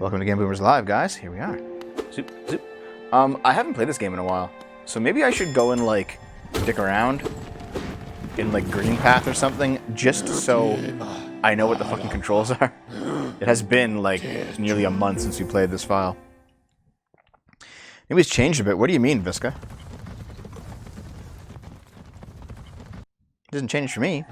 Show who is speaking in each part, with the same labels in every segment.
Speaker 1: Welcome to Game Boomers Live, guys. Here we are. Zoop, zoop. I haven't played this game in a while, so maybe I should go and, like, dick around in, like, Green Path or something, just so I know what the fucking controls are. It has been, like, nearly a month since we played this file. Maybe it's changed a bit. What do you mean, Visca? It doesn't change for me.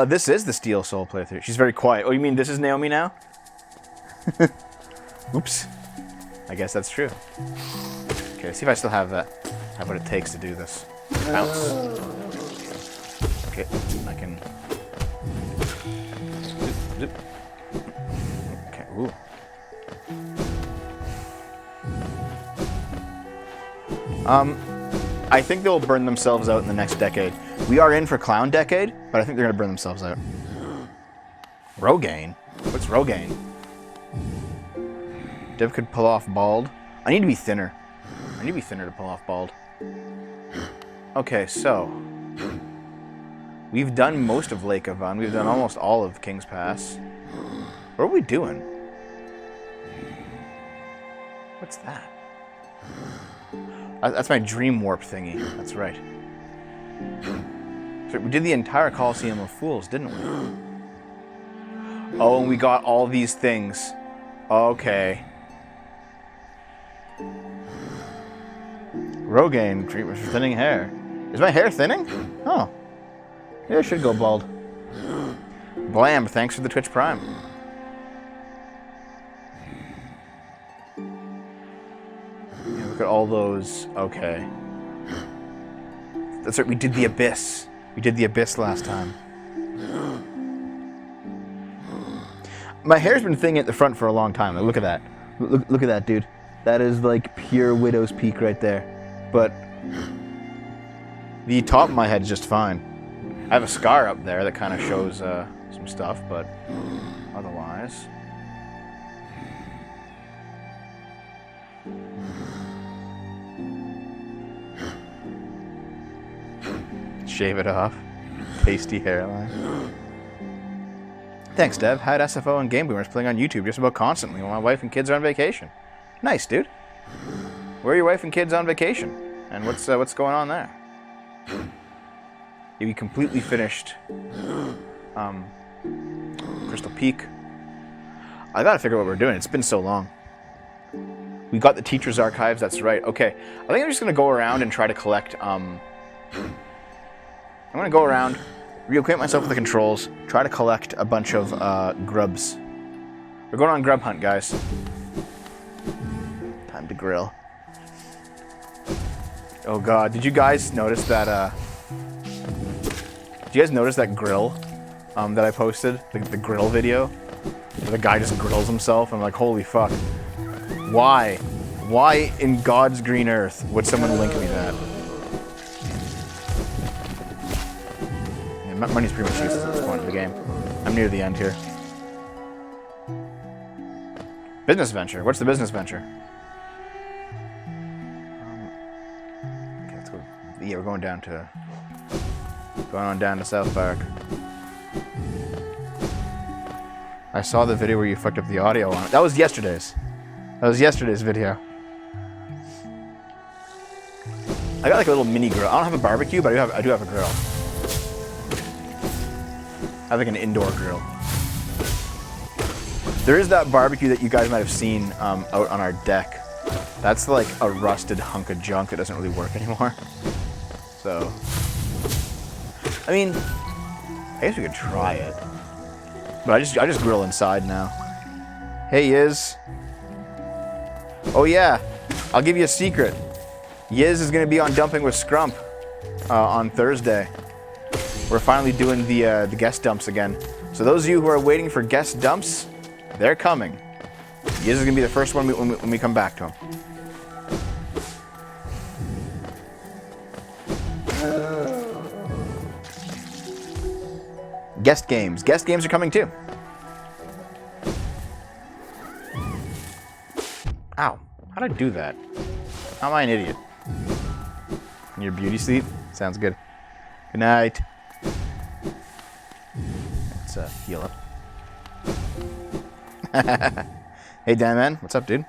Speaker 1: This is the Steel Soul playthrough. She's very quiet. Oh, you mean this is Naomi now? Oops. I guess that's true. Okay, let's see if I still have what it takes to do this. Bounce. Okay, I can... Zip, zip. Okay, ooh. I think they'll burn themselves out in the next decade. We are in for Clown Decade, but I think they're going to burn themselves out. Rogaine? What's Rogaine? Dev could pull off bald. I need to be thinner. I need to be thinner to pull off bald. Okay, so... we've done most of Lake Avon. We've done almost all of King's Pass. What are we doing? What's that? That's my Dream Warp thingy. That's right. So we did the entire Coliseum of Fools, didn't we? Oh, and we got all these things. Okay. Rogaine, treatment for thinning hair. Is my hair thinning? Oh. Maybe I should go bald. Blam, thanks for the Twitch Prime. Yeah, look at all those. Okay. That's right, we did the Abyss. We did the Abyss last time. My hair's been thinning at the front for a long time. Like, look at that. Look at that, dude. That is like pure Widow's Peak right there. But the top of my head is just fine. I have a scar up there that kind of shows some stuff, but otherwise... Shave it off. Tasty hairline. Thanks, Dev. Had SFO and Game Boomers playing on YouTube just about constantly while my wife and kids are on vacation. Nice, dude. Where are your wife and kids on vacation? And what's going on there? You completely finished Crystal Peak. I gotta figure out what we're doing. It's been so long. We got the Teacher's Archives, that's right. Okay, I think I'm just gonna go around and try to collect, I'm gonna go around, reacquaint myself with the controls, try to collect a bunch of grubs. We're going on grub hunt, guys. Time to grill. Oh god, did you guys notice that, did you guys notice that grill that I posted? The grill video? Where the guy just grills himself. I'm like, holy fuck. Why? Why in God's green earth would someone link me that? Yeah, money's pretty much useless at this point of the game. I'm near the end here. Business venture. What's the business venture? Okay, let's go. Yeah, we're going down to... Going on down to South Park. I saw the video where you fucked up the audio on it. That was yesterday's. That was yesterday's video. I got like a little mini grill. I don't have a barbecue, but I do have a grill. I have like an indoor grill. There is that barbecue that you guys might have seen out on our deck. That's like a rusted hunk of junk that doesn't really work anymore. So, I mean, I guess we could try it. But I just grill inside now. Hey, Yiz. Oh yeah, I'll give you a secret. Yiz is gonna be on Dumping with Scrump on Thursday. We're finally doing the guest dumps again. So those of you who are waiting for guest dumps, they're coming. Yiz is gonna be the first one when we come back to him. Guest games. Guest games are coming too. Ow. How'd I do that? How am I an idiot? In your beauty sleep? Sounds good. Good night. Let's heal up. Hey, Dan, man. What's up, dude?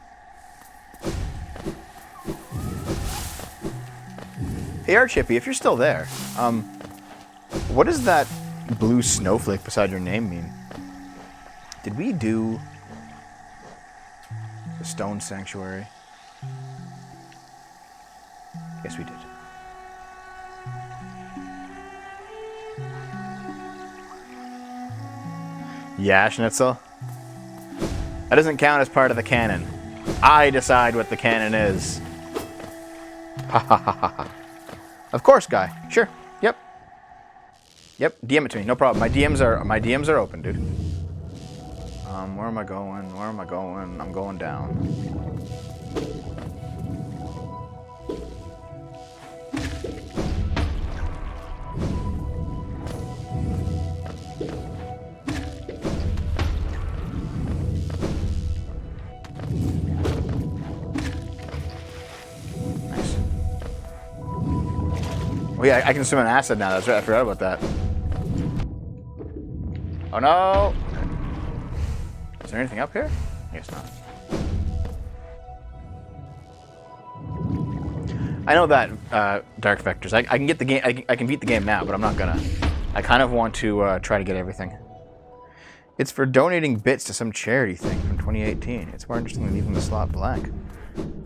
Speaker 1: Hey, Archippy, if you're still there, what does that blue snowflake beside your name mean? Did we do the stone sanctuary? Yes, we did. Yeah, Schnitzel? That doesn't count as part of the canon. I decide what the canon is. Ha ha ha ha ha. Of course, guy. Sure. Yep. Yep. DM it to me. No problem. My DMs are open, dude. Where am I going? Where am I going? I'm going down. Oh yeah, I can swim in acid now. That's right. I forgot about that. Oh no! Is there anything up here? I guess not. I know that Dark Vectors. I can get the game. I can beat the game now, but I'm not gonna. I kind of want to try to get everything. It's for donating bits to some charity thing from 2018. It's more interesting than leaving the slot blank.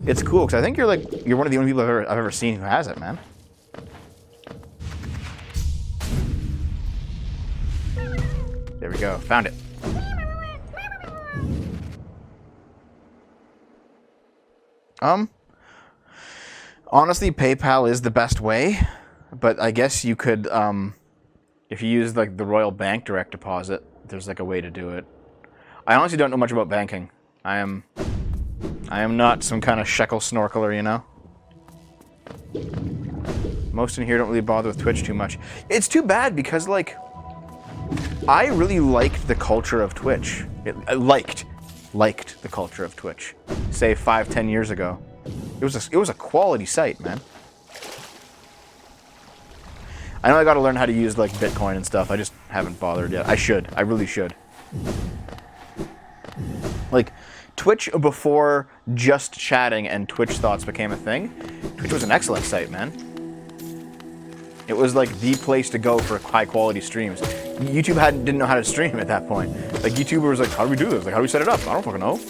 Speaker 1: It's cool because I think you're one of the only people I've ever seen who has it, man. There we go. Found it. Honestly, PayPal is the best way, but I guess you could, if you use like the Royal Bank direct deposit, there's like a way to do it. I honestly don't know much about banking. I am not some kind of shekel snorkeler, you know? Most in here don't really bother with Twitch too much. It's too bad because, like, I really liked the culture of Twitch. I liked the culture of Twitch. Say 5-10 years ago. It was a quality site, man. I know I gotta learn how to use like Bitcoin and stuff. I just haven't bothered yet. I should. I really should. Like, Twitch before just chatting and Twitch thoughts became a thing, Twitch was an excellent site, man. It was like the place to go for high quality streams. YouTube didn't know how to stream at that point. Like, YouTuber was like, how do we do this? Like, how do we set it up? I don't fucking know.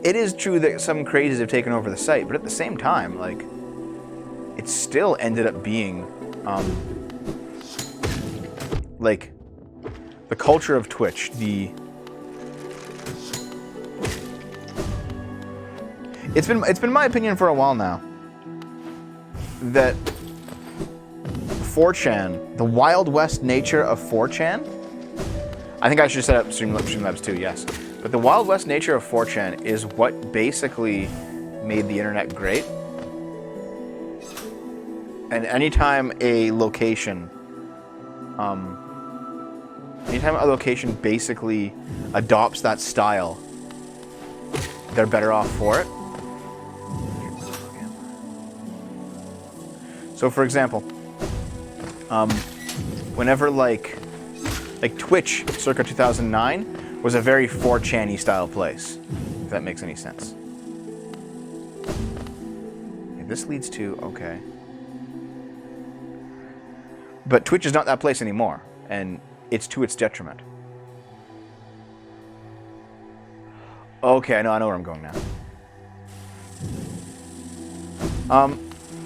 Speaker 1: It is true that some crazes have taken over the site, but at the same time, like, it still ended up being, like, the culture of Twitch, It's been my opinion for a while now that 4chan, the Wild West nature of 4chan, I think I should set up Streamlabs too, yes. But the Wild West nature of 4chan is what basically made the internet great. And anytime a location basically adopts that style, they're better off for it. So, for example, whenever like Twitch circa 2009 was a very 4chan-y style place, if that makes any sense. Okay, this leads to, okay. But Twitch is not that place anymore, and it's to its detriment. Okay, I know where I'm going now.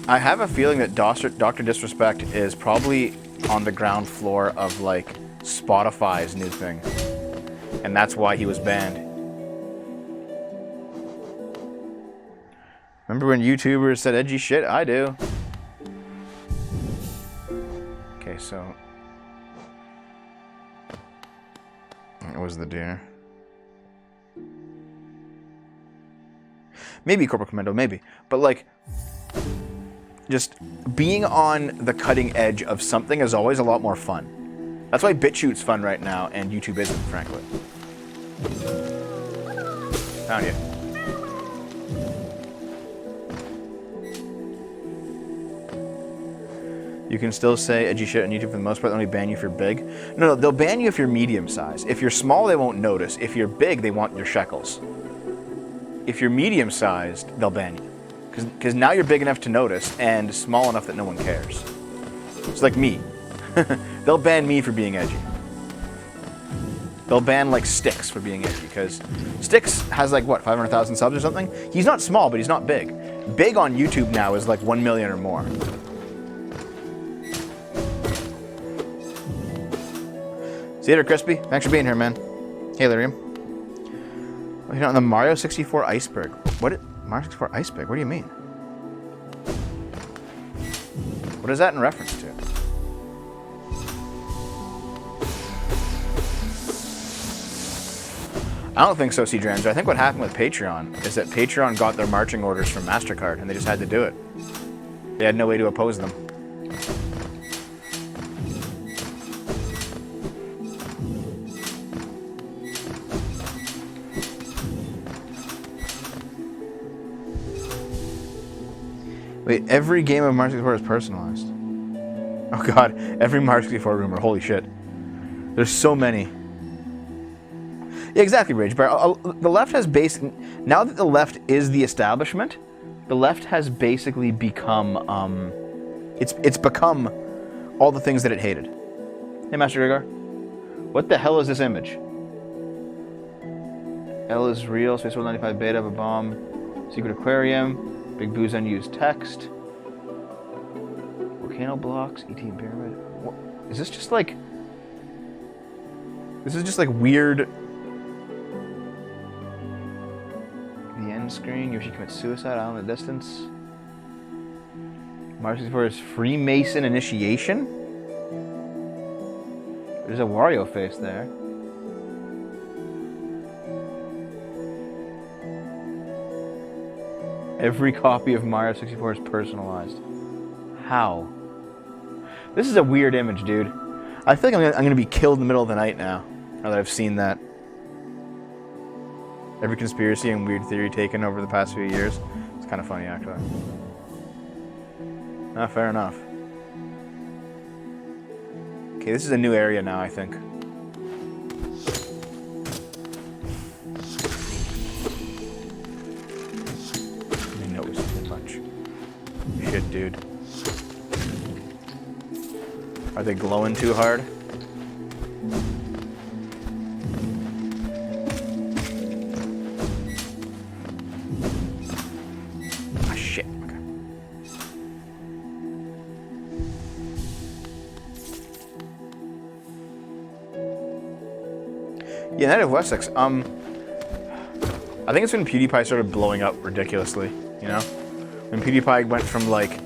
Speaker 1: I have a feeling that Dr. Disrespect is probably on the ground floor of, like, Spotify's new thing. And that's why he was banned. Remember when YouTubers said edgy shit? I do. Okay, so... It was the deer. Maybe Corporal Commando, maybe. But, like... Just being on the cutting edge of something is always a lot more fun. That's why BitChute's fun right now, and YouTube isn't, frankly. Found you. You can still say edgy shit on YouTube for the most part. They only ban you if you're big. No, they'll ban you if you're medium size. If you're small, they won't notice. If you're big, they want your shekels. If you're medium sized, they'll ban you. Because now you're big enough to notice and small enough that no one cares. It's like me. They'll ban me for being edgy. They'll ban like Styx for being edgy, because Styx has like what, 500,000 subs or something? He's not small, but he's not big. Big on YouTube now is like 1 million or more. See you later, Crispy. Thanks for being here, man. Hey, Lyrium. Oh, you know, the Mario 64 iceberg. Mario 64 iceberg? What do you mean? What is that in reference to? I don't think so, C-Drans. I think what happened with Patreon is that Patreon got their marching orders from MasterCard, and they just had to do it. They had no way to oppose them. Wait, every game of Mario 64 is personalized. Oh god, every Mario 64 rumor, holy shit. There's so many. Yeah, exactly, Rage Bear. The left has now that the left is the establishment, the left has basically become, it's become all the things that it hated. Hey, Master Gregor. What the hell is this image? L is real, Space World 95 beta of a bomb, Secret Aquarium, Big Boo's unused text, volcano blocks, ET pyramid. What? Is this just like... This is just like weird... The end screen, Yoshi commits suicide, Island of Distance. Mario 64 is Freemason initiation? There's a Wario face there. Every copy of Mario 64 is personalized. How? This is a weird image, dude. I feel like I'm gonna be killed in the middle of the night now that I've seen that. Every conspiracy and weird theory taken over the past few years. It's kind of funny, actually. Ah, fair enough. Okay, this is a new area now, I think. I know it was too much. Shit, dude. Are they glowing too hard? Ah, shit. Okay. Yeah, Night of Wessex. I think it's when PewDiePie started blowing up ridiculously, you know? When PewDiePie went from like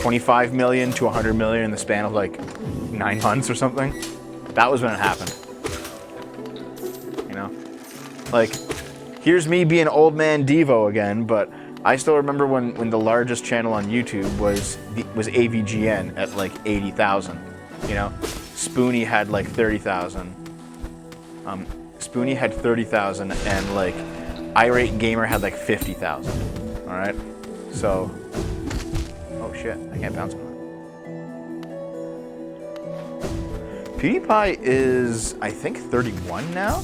Speaker 1: 25 million to 100 million in the span of like 9 months or something. That was when it happened. You know? Like, here's me being old man Devo again, but I still remember when the largest channel on YouTube was AVGN at like 80,000. You know? Spoonie had like 30,000. Spoonie had 30,000 and like Irate Gamer had like 50,000. Alright? So, oh shit, I can't bounce on that. PewDiePie is, I think, 31 now?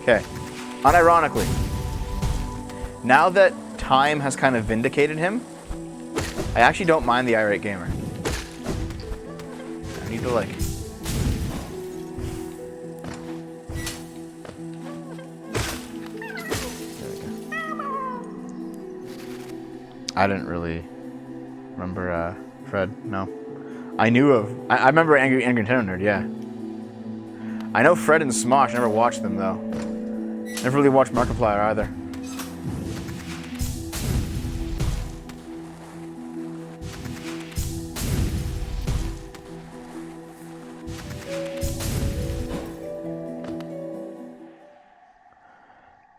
Speaker 1: Okay, unironically, now that time has kind of vindicated him, I actually don't mind the Irate Gamer. I need to like... I didn't really remember Fred, no. I knew of... I remember Angry Nintendo Nerd, yeah. I know Fred and Smosh, never watched them though. Never really watched Markiplier either.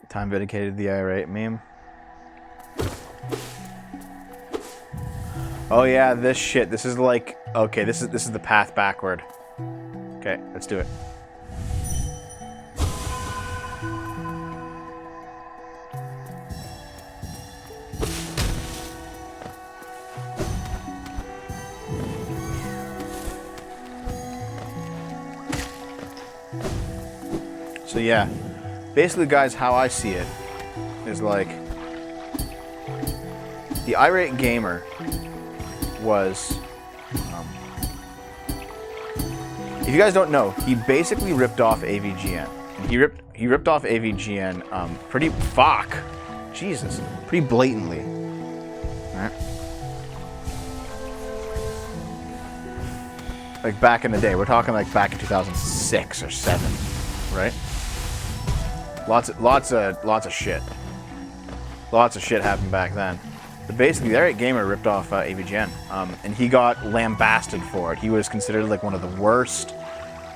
Speaker 1: Time dedicated to the Irate meme. Oh yeah, this shit. This is like, okay, this is the path backward. Okay, let's do it. So yeah, basically, guys, how I see it is like the Irate Gamer was. If you guys don't know, he basically ripped off AVGN. And he ripped off AVGN pretty blatantly. All right. Like back in the day, we're talking like back in 2006 or 7, right? Lots of shit. Lots of shit happened back then. But basically, the Irate Gamer ripped off AVGN, and he got lambasted for it. He was considered like one of the worst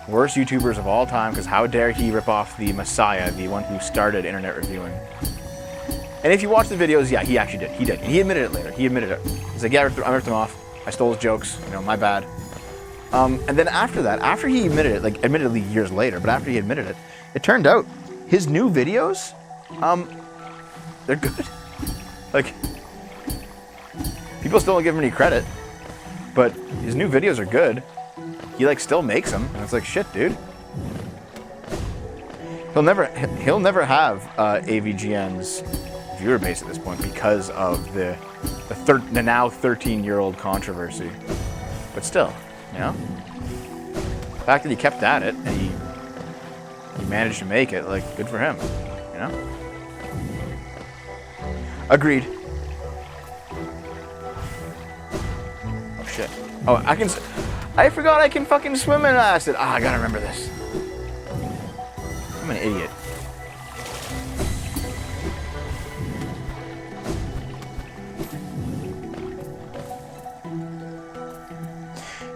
Speaker 1: YouTubers of all time, because how dare he rip off the Messiah, the one who started internet reviewing. And if you watch the videos, yeah, he actually did. He did. And he admitted it later. He admitted it. He's like, yeah, I ripped him off. I stole his jokes. You know, my bad. And then after that, after he admitted it, like admittedly years later, but after he admitted it, it turned out his new videos, they're good. Like, people still don't give him any credit, but his new videos are good. He like still makes them, and it's like, shit, dude. He'll never have AVGN's viewer base at this point because of the now 13-year-old controversy. But still, you know, the fact that he kept at it and he managed to make it, like, good for him, you know. Agreed. Oh shit. Oh, I forgot I can fucking swim in acid. I gotta remember this. I'm an idiot.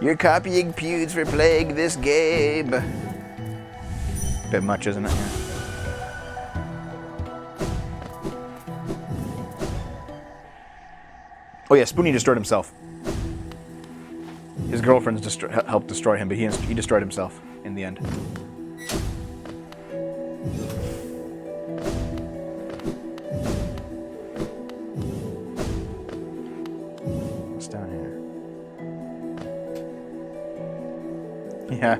Speaker 1: You're copying Pewds for playing this game. Bit much, isn't it? Yeah. Oh yeah, Spoonie destroyed himself. His girlfriends helped destroy him, but he destroyed himself in the end. What's down here? Yeah.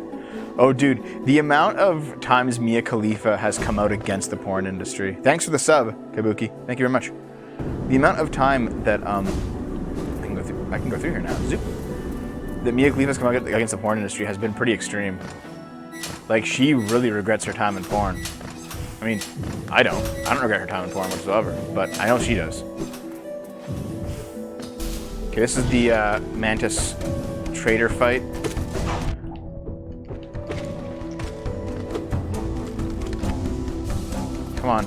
Speaker 1: Oh, dude, the amount of times Mia Khalifa has come out against the porn industry. Thanks for the sub, Kabuki. Thank you very much. The amount of time that I can go through here now. Zoop. That Mia Khalifa's come out against the porn industry has been pretty extreme. Like, she really regrets her time in porn. I mean, I don't regret her time in porn whatsoever, but I know she does. Okay, this is the Mantis Trader fight. Come on.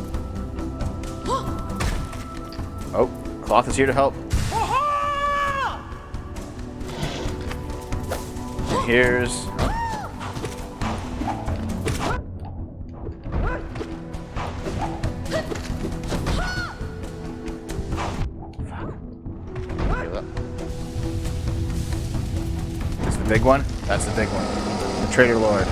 Speaker 1: Oh, Cloth is here to help. And here's... This is the big one? That's the big one. The Trader Lord.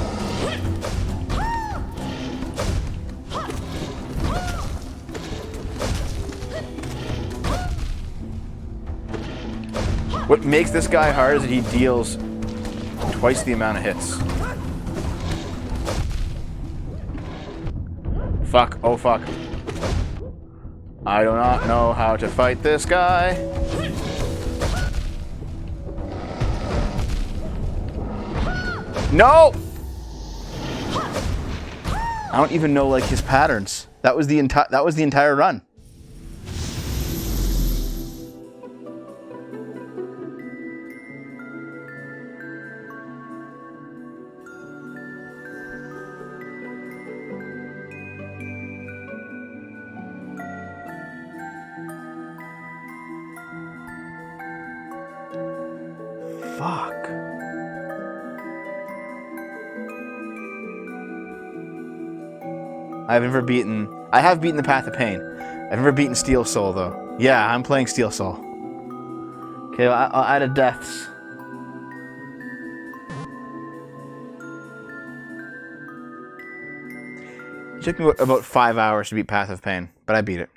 Speaker 1: What makes this guy hard is that he deals twice the amount of hits. Fuck, oh fuck. I do not know how to fight this guy. No! I don't even know like his patterns. That was the entire run. Fuck. I have beaten the Path of Pain. I've never beaten Steel Soul though. Yeah, I'm playing Steel Soul. Okay, I'll add a deaths. It took me about 5 hours to beat Path of Pain, but I beat it.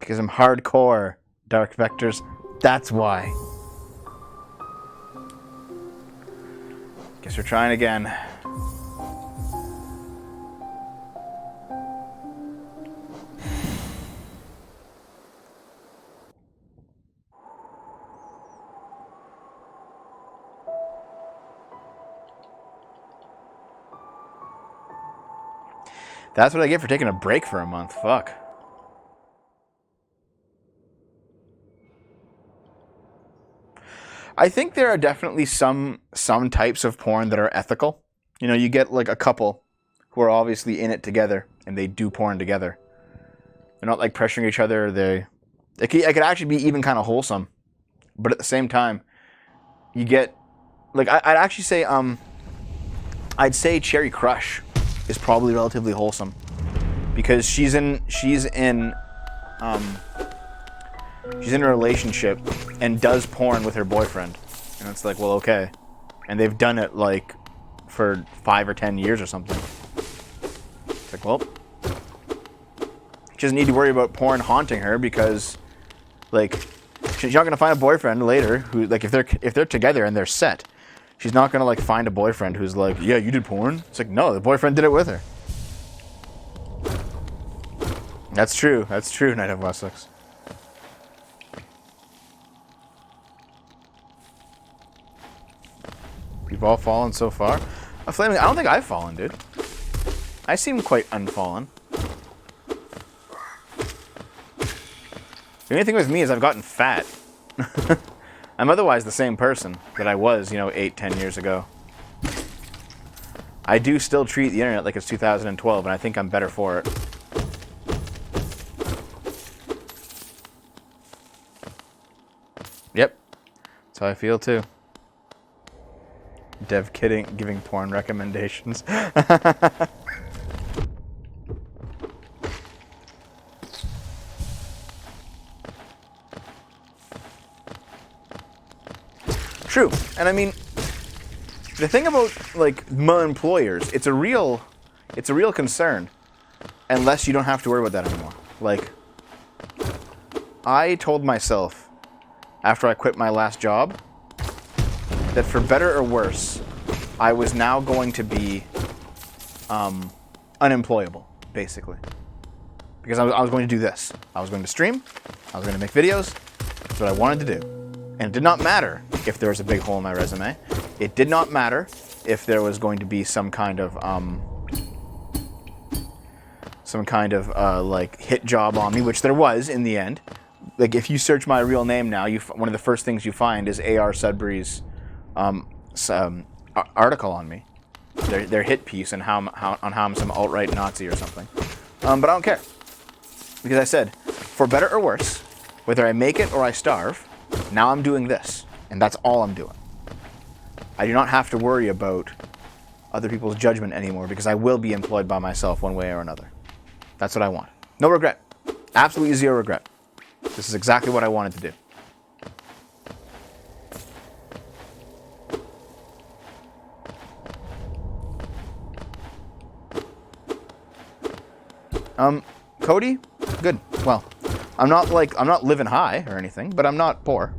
Speaker 1: Because I'm hardcore, Dark Vectors. That's why. Guess we're trying again. That's what I get for taking a break for a month. Fuck. I think there are definitely some types of porn that are ethical. You know, you get like a couple who are obviously in it together and they do porn together. They're not like pressuring each other. It could actually be even kind of wholesome, but at the same time, you get like I'd actually say I'd say Cherry Crush is probably relatively wholesome because she's in a relationship and does porn with her boyfriend. And it's like, well, okay. And they've done it like for 5 or 10 years or something. It's like, well, she doesn't need to worry about porn haunting her because like she's not going to find a boyfriend later who like if they're together and they're set. She's not going to like find a boyfriend who's like, "Yeah, you did porn?" It's like, "No, the boyfriend did it with her." That's true. That's true, Night of Wessex. We've all fallen so far. I don't think I've fallen, dude. I seem quite unfallen. The only thing with me is I've gotten fat. I'm otherwise the same person that I was, 8, 10 years ago. I do still treat the internet like it's 2012, and I think I'm better for it. Yep. That's how I feel, too. Dev giving porn recommendations. True. And I mean, the thing about like my employers, it's a real concern unless you don't have to worry about that anymore. Like I told myself after I quit my last job that for better or worse, I was now going to be unemployable, basically. Because I was going to do this. I was going to stream. I was going to make videos. That's what I wanted to do. And it did not matter if there was a big hole in my resume. It did not matter if there was going to be some kind of like hit job on me, which there was in the end. Like if you search my real name now, one of the first things you find is A.R. Sudbury's article on me, their hit piece, and how I'm some alt-right Nazi or something. But I don't care, because I said, for better or worse, whether I make it or I starve, now I'm doing this, and that's all I'm doing. I do not have to worry about other people's judgment anymore because I will be employed by myself one way or another. That's what I want. No regret. Absolutely zero regret. This is exactly what I wanted to do. Cody, good. Well, I'm not living high or anything, but I'm not poor,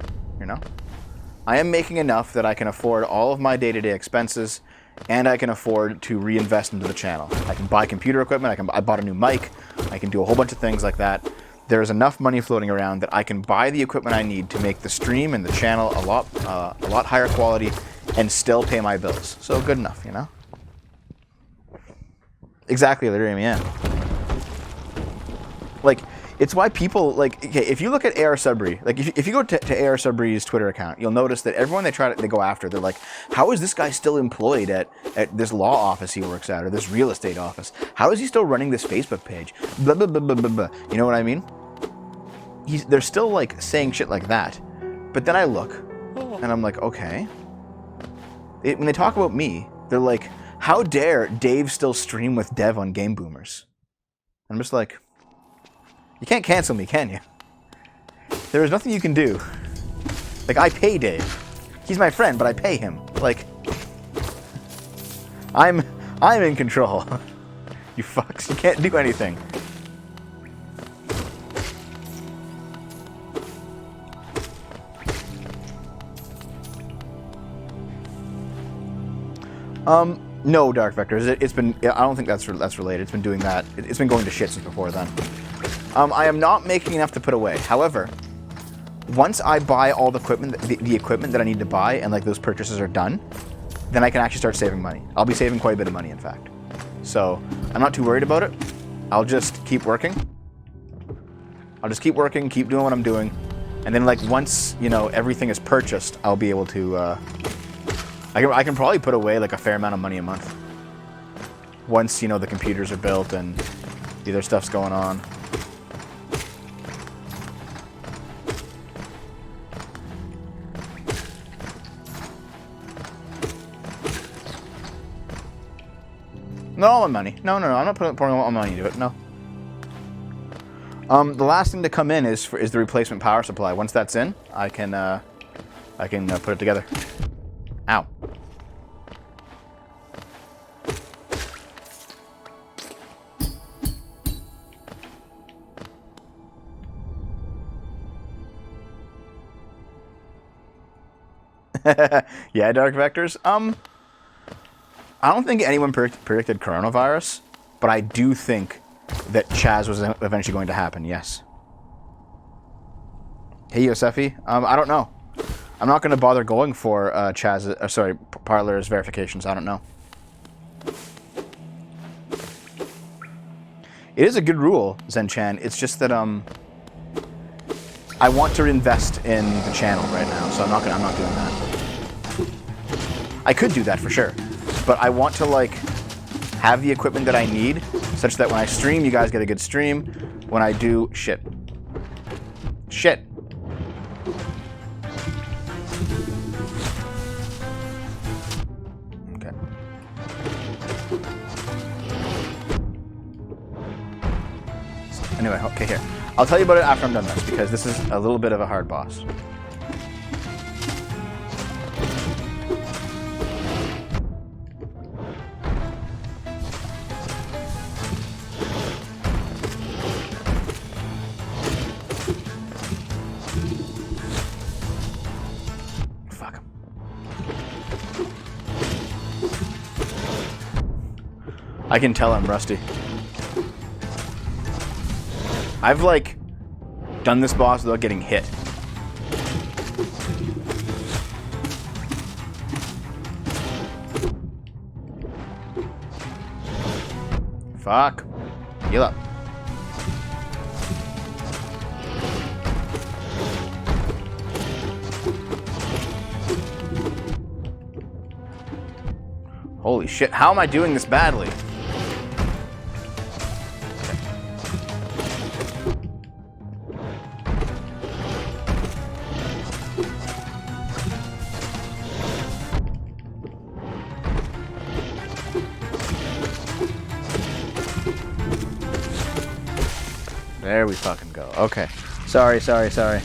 Speaker 1: I am making enough that I can afford all of my day-to-day expenses, and I can afford to reinvest into the channel. I can buy computer equipment, I bought a new mic, I can do a whole bunch of things like that. There's enough money floating around that I can buy the equipment I need to make the stream and the channel a lot higher quality and still pay my bills. So good enough, Exactly, Lyrium, yeah. Like, it's why people, like, okay, if you look at A.R. Sudbury, like, if you go to A.R. Sudbury's Twitter account, you'll notice that everyone they go after, they're like, how is this guy still employed at this law office he works at, or this real estate office? How is he still running this Facebook page? Blah, blah, blah, blah, blah, blah. You know what I mean? They're still, like, saying shit like that. But then I look, and I'm like, okay. When they talk about me, they're like, how dare Dave still stream with Dev on Game Boomers? I'm just like, you can't cancel me, can you? There is nothing you can do. Like, I pay Dave. He's my friend, but I pay him. Like, I'm in control. You fucks, you can't do anything. No, Dark Vectors. It's been. I don't think that's related. It's been doing that. It's been going to shit since before then. I am not making enough to put away. However, once I buy all the equipment, the equipment that I need to buy, and like those purchases are done, then I can actually start saving money. I'll be saving quite a bit of money, in fact. So I'm not too worried about it. I'll just keep working. Keep doing what I'm doing, and then like once everything is purchased, I'll be able to. I can probably put away like a fair amount of money a month. Once the computers are built and the other stuff's going on. Not all my money. No. I'm not pouring all my money into it. No. The last thing to come in is the replacement power supply. Once that's in, I can put it together. Ow. Yeah, Dark Vectors. I don't think anyone predicted coronavirus, but I do think that Chaz was eventually going to happen, yes. Hey, Yosefi. I don't know. I'm not going to bother going for Parler's verifications. I don't know. It is a good rule, Zen-chan. It's just that I want to invest in the channel right now, so I'm not doing that. I could do that for sure, but I want to like have the equipment that I need, such that when I stream, you guys get a good stream. When I do shit. Okay. Anyway, okay, here. I'll tell you about it after I'm done this, because this is a little bit of a hard boss. Fuck. I can tell I'm rusty. I've, like, done this boss without getting hit. Fuck. Heal up. Holy shit, how am I doing this badly? There we fucking go. Okay. Sorry. Sorry about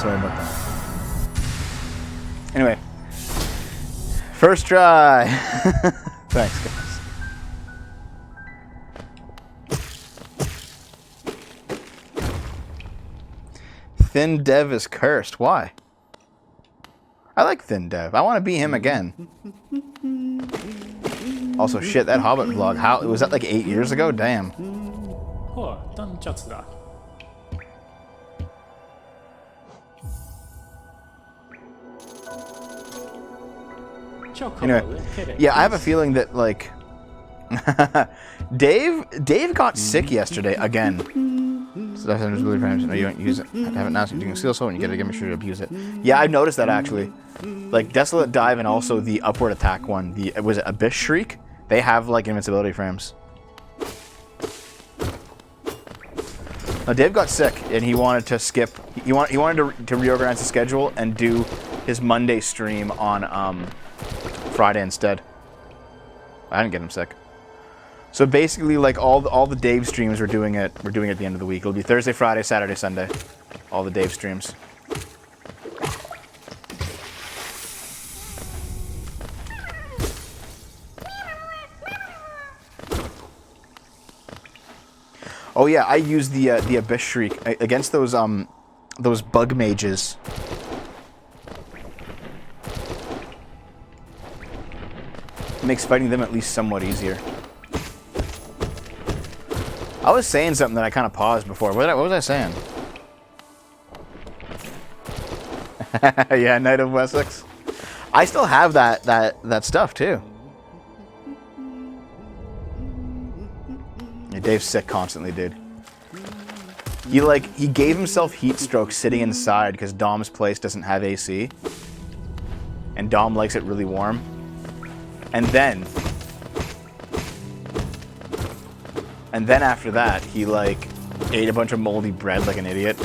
Speaker 1: that. Anyway. First try. Thanks, guys. Thin Dev is cursed. Why? I like Thin Dev. I want to be him again. Also, shit, that Hobbit vlog, was that like 8 years ago? Damn. Anyway, yeah, I have a feeling that, like, Dave got sick yesterday again. So that's really for him. No, you don't use it. I haven't now. You can steal soul and you gotta make sure to abuse it. Yeah, I noticed that actually. Like Desolate Dive and also the upward attack one. Was it Abyss Shriek? They have like invincibility frames. Now Dave got sick and he wanted to skip. He wanted to reorganize the schedule and do his Monday stream on Friday instead. I didn't get him sick. So basically, like all the Dave streams we're doing at the end of the week. It'll be Thursday, Friday, Saturday, Sunday. All the Dave streams. Oh yeah, I use the Abyss Shriek against those bug mages. makes fighting them at least somewhat easier. I was saying something that I kind of paused before. What was I saying? Yeah, Knight of Wessex. I still have that stuff too. Yeah, Dave's sick constantly, dude. He gave himself heat stroke sitting inside because Dom's place doesn't have AC. And Dom likes it really warm. And then after that, he like ate a bunch of moldy bread like an idiot.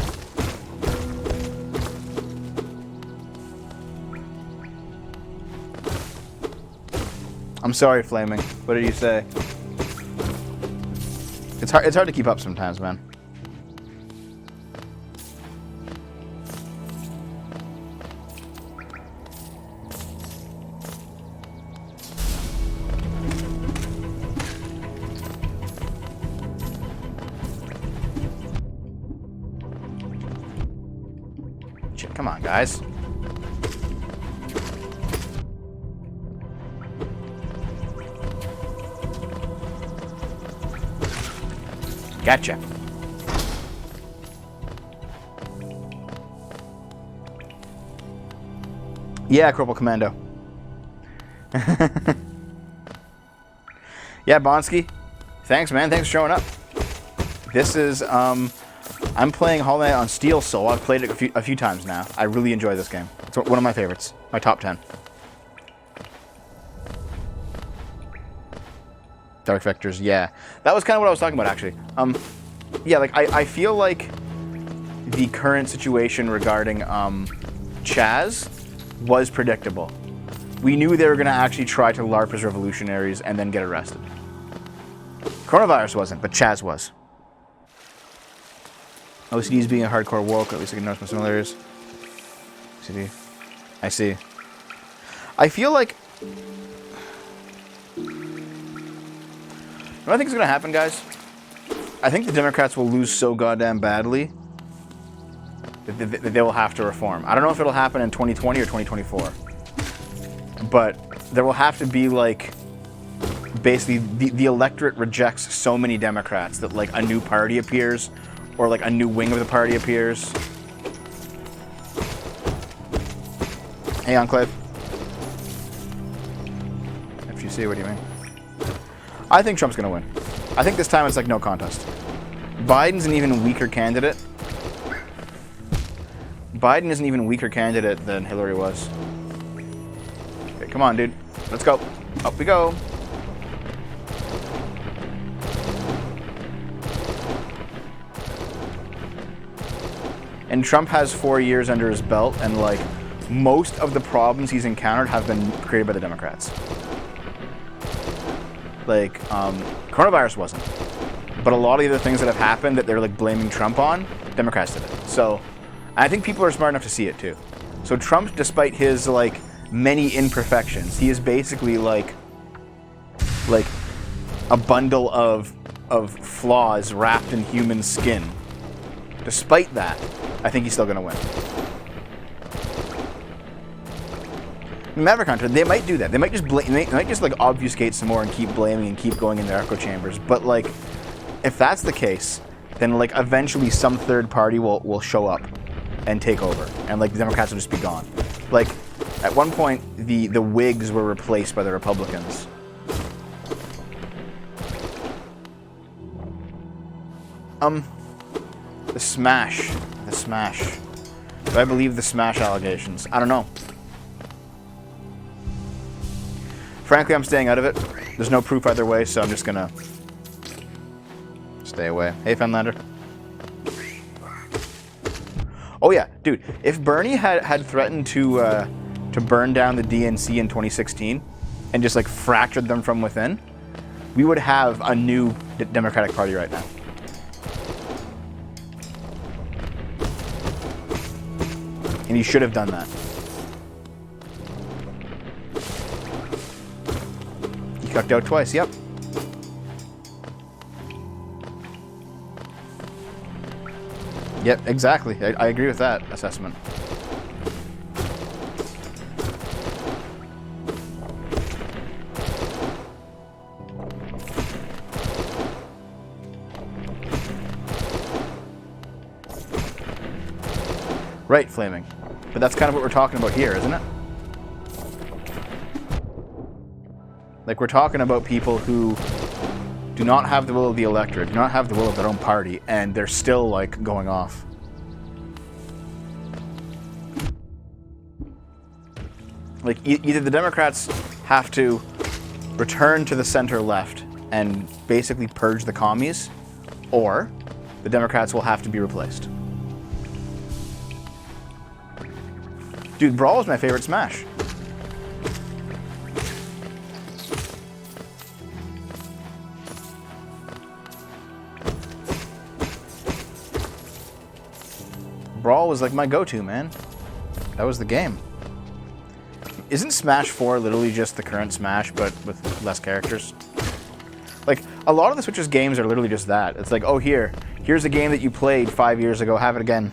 Speaker 1: I'm sorry, Flaming. What did you say? It's hard to keep up sometimes, man. Shit, come on, guys. Gotcha. Yeah, Corporal Commando. Yeah, Bonsky. Thanks, man. Thanks for showing up. This is, I'm playing Hollow Knight on Steel Soul. I've played it a few times now. I really enjoy this game. It's one of my favorites. My top 10. Dark Vectors, yeah. That was kind of what I was talking about, actually. Yeah, like, I feel like the current situation regarding Chaz was predictable. We knew they were going to actually try to LARP as revolutionaries and then get arrested. Coronavirus wasn't, but Chaz was. OCD's being a hardcore woke, at least I can notice my similarities. OCD. I see. I feel like... What I think is going to happen, guys? I think the Democrats will lose so goddamn badly that they will have to reform. I don't know if it'll happen in 2020 or 2024. But there will have to be, like, basically the electorate rejects so many Democrats that, like, a new party appears or, like, a new wing of the party appears. Hey, Enclave. FGC, what do you mean? I think Trump's going to win. I think this time it's like no contest. Biden's an even weaker candidate. Biden is an even weaker candidate than Hillary was. Okay, come on, dude. Let's go. Up we go. And Trump has 4 years under his belt, and like most of the problems he's encountered have been created by the Democrats. Like, coronavirus wasn't. But a lot of the other things that have happened that they're like blaming Trump on, Democrats did it. So I think people are smart enough to see it too. So Trump, despite his like many imperfections, he is basically like a bundle of flaws wrapped in human skin. Despite that, I think he's still gonna win. Maverick Hunter, they might do that. They might just they might just like obfuscate some more and keep blaming and keep going in their echo chambers. But like, if that's the case, then like eventually some third party will show up and take over, and like the Democrats will just be gone. Like at one point, the Whigs were replaced by the Republicans. The Smash. Do I believe the Smash allegations? I don't know. Frankly, I'm staying out of it. There's no proof either way, so I'm just gonna stay away. Hey, Fenlander. Oh yeah, dude. If Bernie had threatened to burn down the DNC in 2016 and just like fractured them from within, we would have a new Democratic Party right now. And he should have done that. He cucked out twice, yep. Yep, exactly. I agree with that assessment. Right, flaming. But that's kind of what we're talking about here, isn't it? Like, we're talking about people who do not have the will of the electorate, do not have the will of their own party, and they're still, like, going off. Like, either the Democrats have to return to the center left and basically purge the commies, or the Democrats will have to be replaced. Dude, Brawl is my favorite Smash. Brawl was like my go-to, man. That was the game. Isn't Smash 4 literally just the current Smash, but with less characters? Like, a lot of the Switch's games are literally just that. It's like, oh, here's a game that you played 5 years ago, have it again.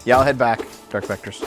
Speaker 1: Yeah, I'll head back, Dark Vectors.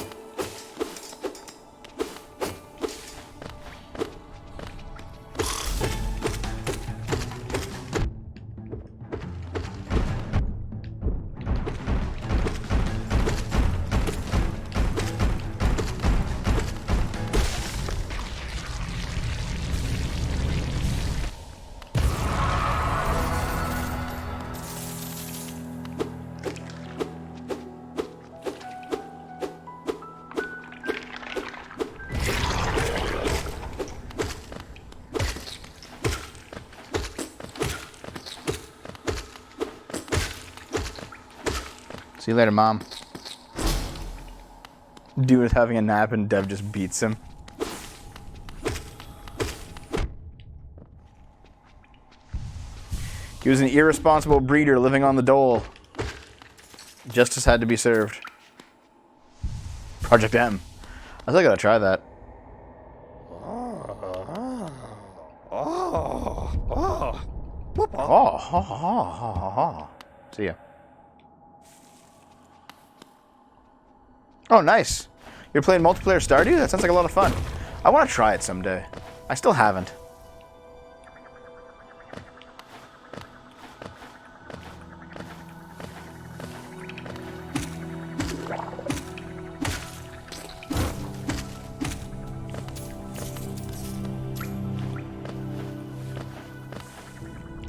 Speaker 1: See you later, Mom. Dude is having a nap and Dev just beats him. He was an irresponsible breeder living on the dole. Justice had to be served. Project M. I still gotta try that. See ya. Oh, nice. You're playing multiplayer Stardew? That sounds like a lot of fun. I want to try it someday. I still haven't.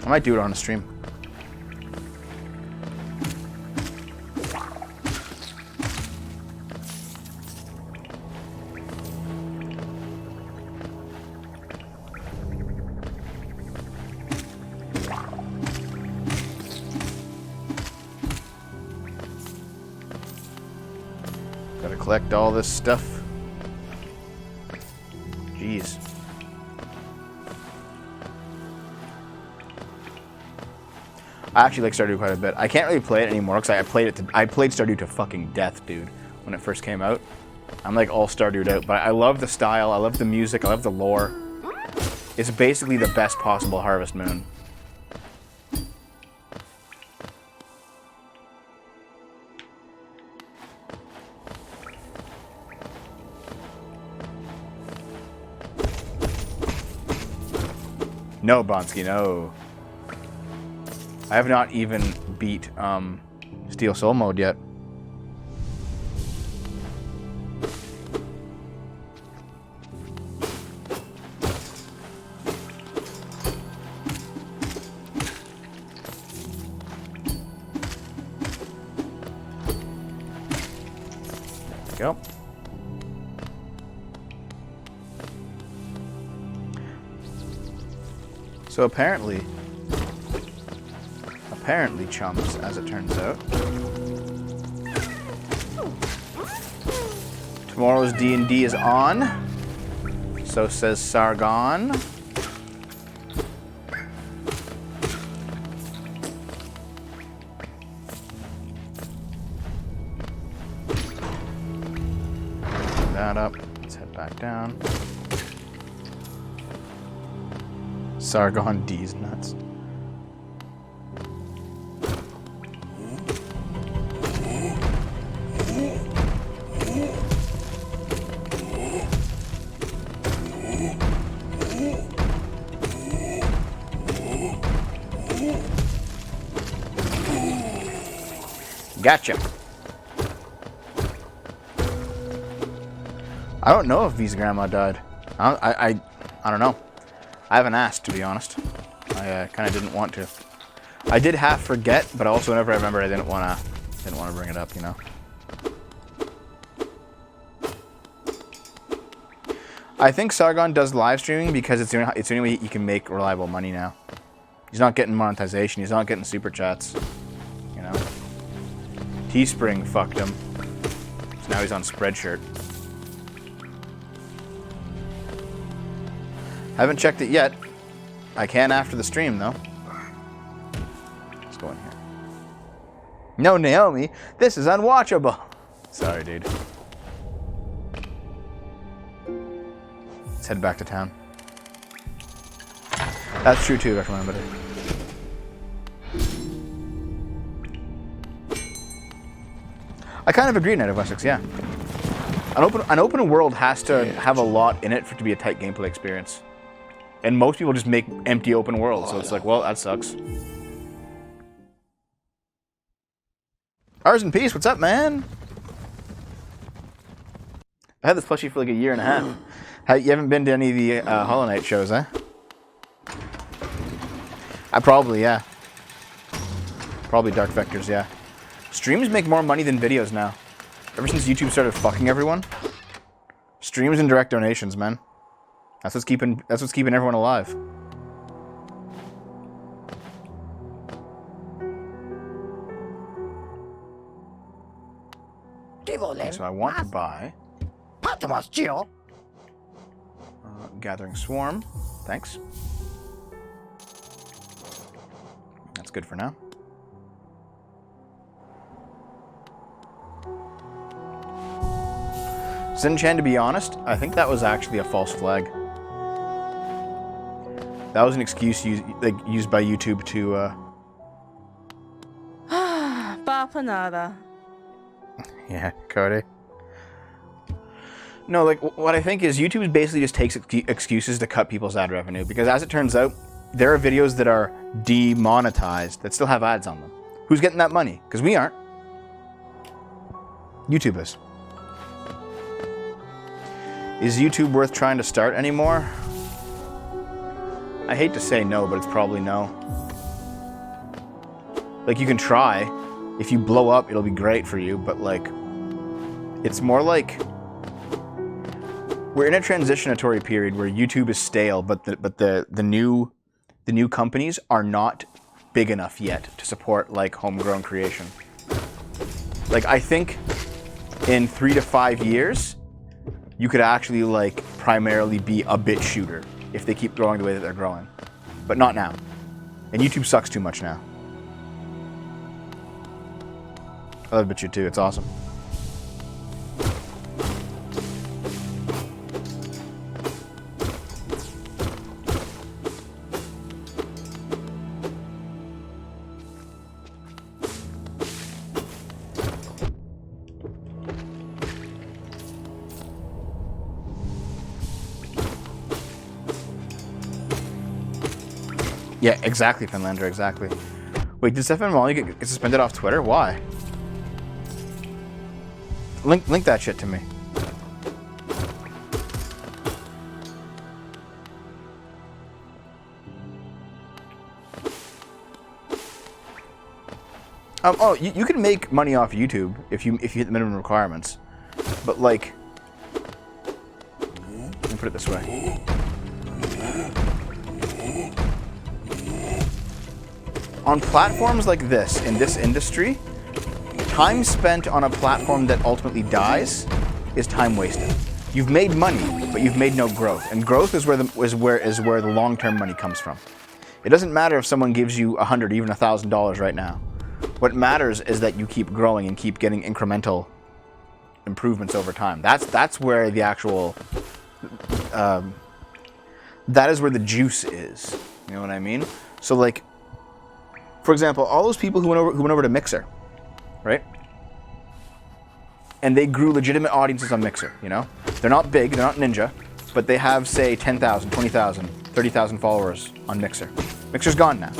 Speaker 1: I might do it on a stream. Gotta collect all this stuff. Jeez. I actually like Stardew quite a bit. I can't really play it anymore because I played Stardew to fucking death, dude, when it first came out. I'm like all Stardewed out, but I love the style, I love the music, I love the lore. It's basically the best possible Harvest Moon. No, Bonsky, no. I have not even beat Steel Soul mode yet. There we go. So apparently, chums, as it turns out, tomorrow's D&D is on. So says Sargon. That up. Let's head back down. Sargon D's nuts. Gotcha. I don't know if V's grandma died. I don't know. I haven't asked, to be honest. I kind of didn't want to. I did half forget, but also whenever I remember, I didn't want to bring it up, you know. I think Sargon does live streaming because it's the only way he can make reliable money now. He's not getting monetization. He's not getting super chats. You know. Teespring fucked him. So now he's on Spreadshirt. Haven't checked it yet. I can after the stream, though. Let's go in here. No, Naomi, this is unwatchable. Sorry, dude. Let's head back to town. That's true, too, everyone, but... I kind of agree, Knight of Wessex, yeah. An open world has to have a lot in it for it to be a tight gameplay experience. And most people just make empty open worlds, so it's like, well, that sucks. Ours in peace, what's up, man? I had this plushie for like a year and a half. You haven't been to any of the Hollow Knight shows, eh? Probably, yeah. Probably Dark Vectors, yeah. Streams make more money than videos now. Ever since YouTube started fucking everyone. Streams and direct donations, man. That's what's keeping everyone alive. Okay, so I want to buy Gathering Swarm. Thanks. That's good for now. Zinchan, to be honest, I think that was actually a false flag. That was an excuse used by YouTube to...
Speaker 2: Bapanada.
Speaker 1: Yeah, Cody. No, like, what I think is YouTube basically just takes excuses to cut people's ad revenue. Because as it turns out, there are videos that are demonetized that still have ads on them. Who's getting that money? Because we aren't. YouTube is. Is YouTube worth trying to start anymore? I hate to say no, but it's probably no. Like, you can try. If you blow up, it'll be great for you, but like, it's more like we're in a transitionatory period where YouTube is stale, but the new companies are not big enough yet to support like homegrown creation. Like, I think in 3 to 5 years, you could actually like primarily be a bit shooter if they keep growing the way that they're growing. But not now. And YouTube sucks too much now. I love BitChute too, it's awesome. Yeah, exactly, Finlander, exactly. Wait, did Stefan Molly get suspended off Twitter? Why? Link that shit to me. Oh, you can make money off YouTube if you hit the minimum requirements, but like, let me put it this way. On platforms like this, in this industry, time spent on a platform that ultimately dies is time wasted. You've made money, but you've made no growth, and growth is where the long-term money comes from. It doesn't matter if someone gives you $100, even $1,000 right now. What matters is that you keep growing and keep getting incremental improvements over time. That's where the actual that is where the juice is. You know what I mean? So like, for example, all those people who went over to Mixer, right? And they grew legitimate audiences on Mixer, you know? They're not big, they're not Ninja, but they have, say, 10,000, 20,000, 30,000 followers on Mixer. Mixer's gone now.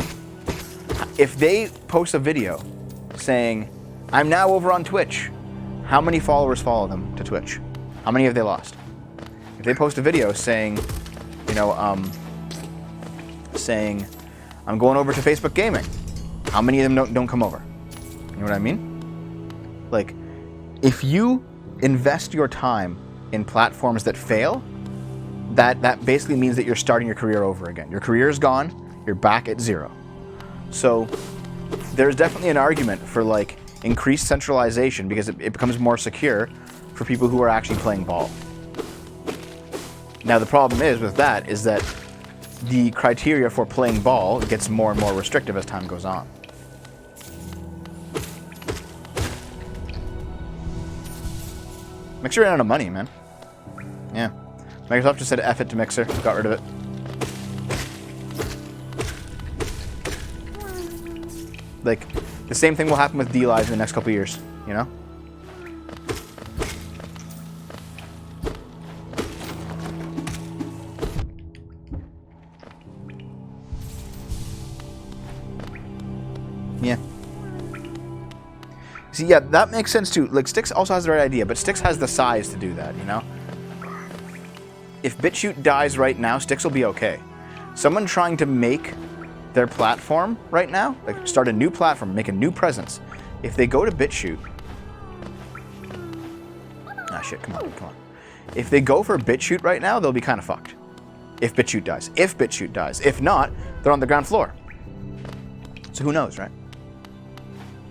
Speaker 1: If they post a video saying, I'm now over on Twitch. How many followers follow them to Twitch? How many have they lost? If they post a video saying, you know, saying, I'm going over to Facebook Gaming, how many of them don't come over? You know what I mean? Like, if you invest your time in platforms that fail, that basically means that you're starting your career over again. Your career is gone, you're back at zero. So there's definitely an argument for like increased centralization because it becomes more secure for people who are actually playing ball. Now the problem is with that is that the criteria for playing ball gets more and more restrictive as time goes on. Mixer ran out of money, man. Yeah. Microsoft just said F it to Mixer, got rid of it. Like, the same thing will happen with D-Live in the next couple of years, you know? Yeah. See, yeah, that makes sense too. Like, Styx also has the right idea, but Styx has the size to do that, you know? If BitChute dies right now, Styx will be okay. Someone trying to make their platform right now, like start a new platform, make a new presence, if they go to BitChute... Ah, shit, come on. If they go for BitChute right now, they'll be kind of fucked. If BitChute dies. If BitChute dies. If not, they're on the ground floor. So who knows, right?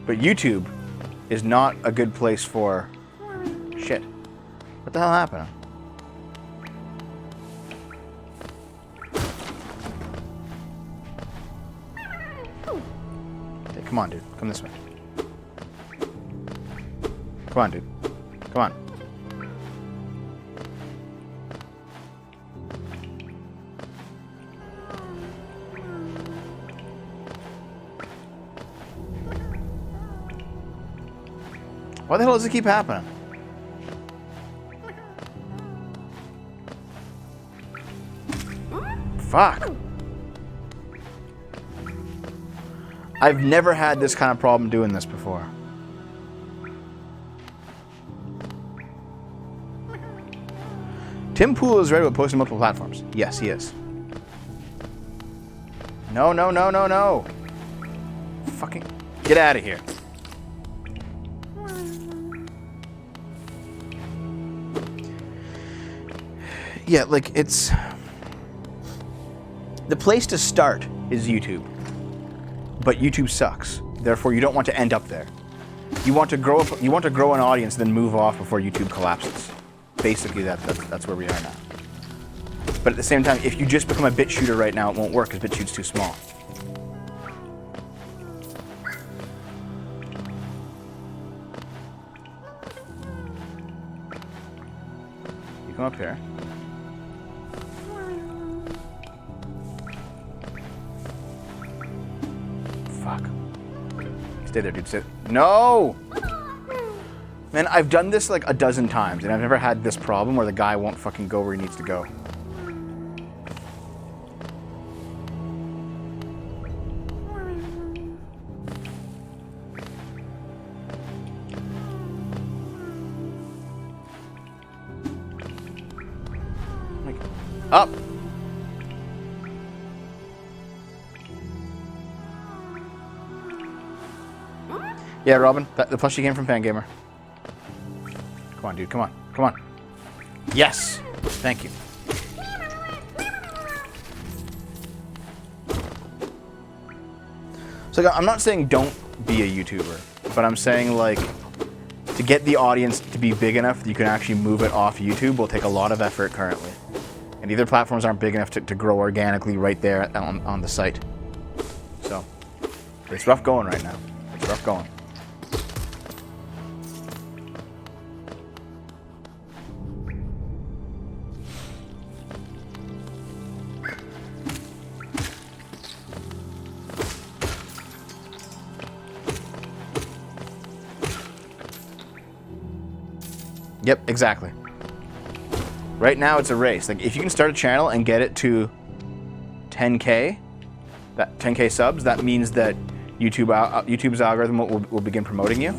Speaker 1: But YouTube is not a good place for... Shit. What the hell happened? Hey, come on, dude. Come this way. Come on, dude. Come on. Why the hell does it keep happening? Fuck. I've never had this kind of problem doing this before. Tim Pool is right about posting multiple platforms. Yes, he is. No. Fucking get out of here. Yeah, like, it's... The place to start is YouTube. But YouTube sucks. Therefore, you don't want to end up there. You want to grow an audience, then move off before YouTube collapses. Basically, that's where we are now. But at the same time, if you just become a bit shooter right now, it won't work because BitChute's too small. You come up here. Fuck. Stay there, dude. Sit. No! Man, I've done this like a dozen times, and I've never had this problem where the guy won't fucking go where he needs to go. Like, up! Yeah, Robin, the plushie came from Fangamer. Come on, dude, come on, come on. Yes! Thank you. So like, I'm not saying don't be a YouTuber, but I'm saying like, to get the audience to be big enough that you can actually move it off YouTube will take a lot of effort currently. And either platforms aren't big enough to grow organically right there on the site. So, it's rough going right now. It's rough going. Yep, exactly. Right now it's a race. Like if you can start a channel and get it to 10K, that 10K subs, that means that YouTube's algorithm will begin promoting you.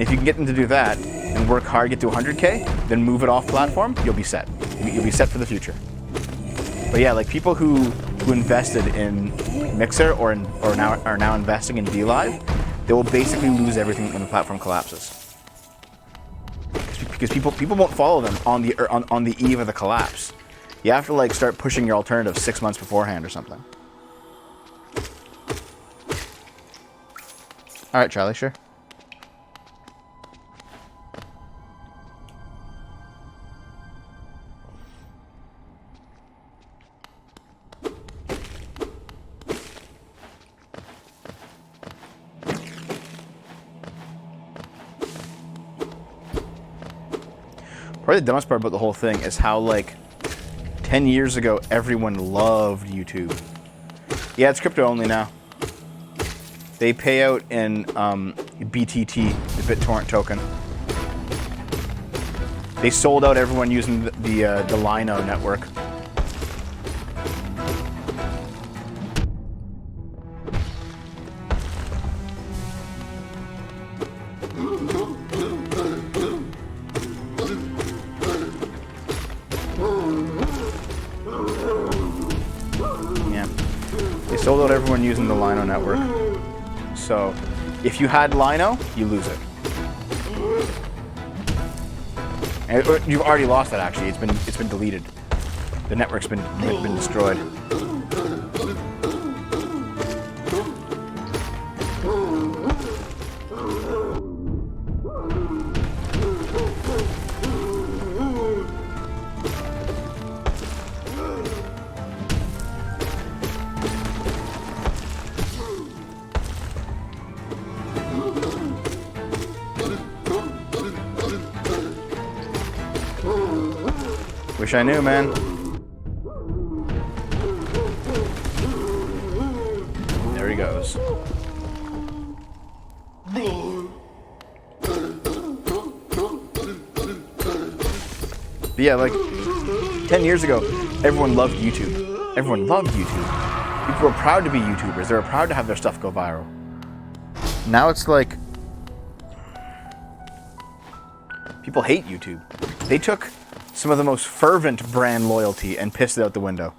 Speaker 1: if you can get them to do that and work hard, get to 100K, then move it off platform, you'll be set. You'll be set for the future. But yeah, like people who invested in Mixer or are now investing in DLive, they will basically lose everything when the platform collapses. Because people won't follow them on the eve of the collapse. You have to like start pushing your alternative 6 months beforehand or something. All right, Charlie, sure. Probably the dumbest part about the whole thing is how, like, 10 years ago, everyone loved YouTube. Yeah, it's crypto only now. They pay out in BTT, the BitTorrent token. They sold out everyone using the Lino network. Sold out everyone using the Lino network. So if you had Lino, you lose it. And you've already lost that actually. It's been deleted. The network's been destroyed. Wish I knew, man. There he goes. But yeah, like 10 years ago, everyone loved YouTube. Everyone loved YouTube. People were proud to be YouTubers. They were proud to have their stuff go viral. Now it's like people hate YouTube. They took some of the most fervent brand loyalty and pissed it out the window.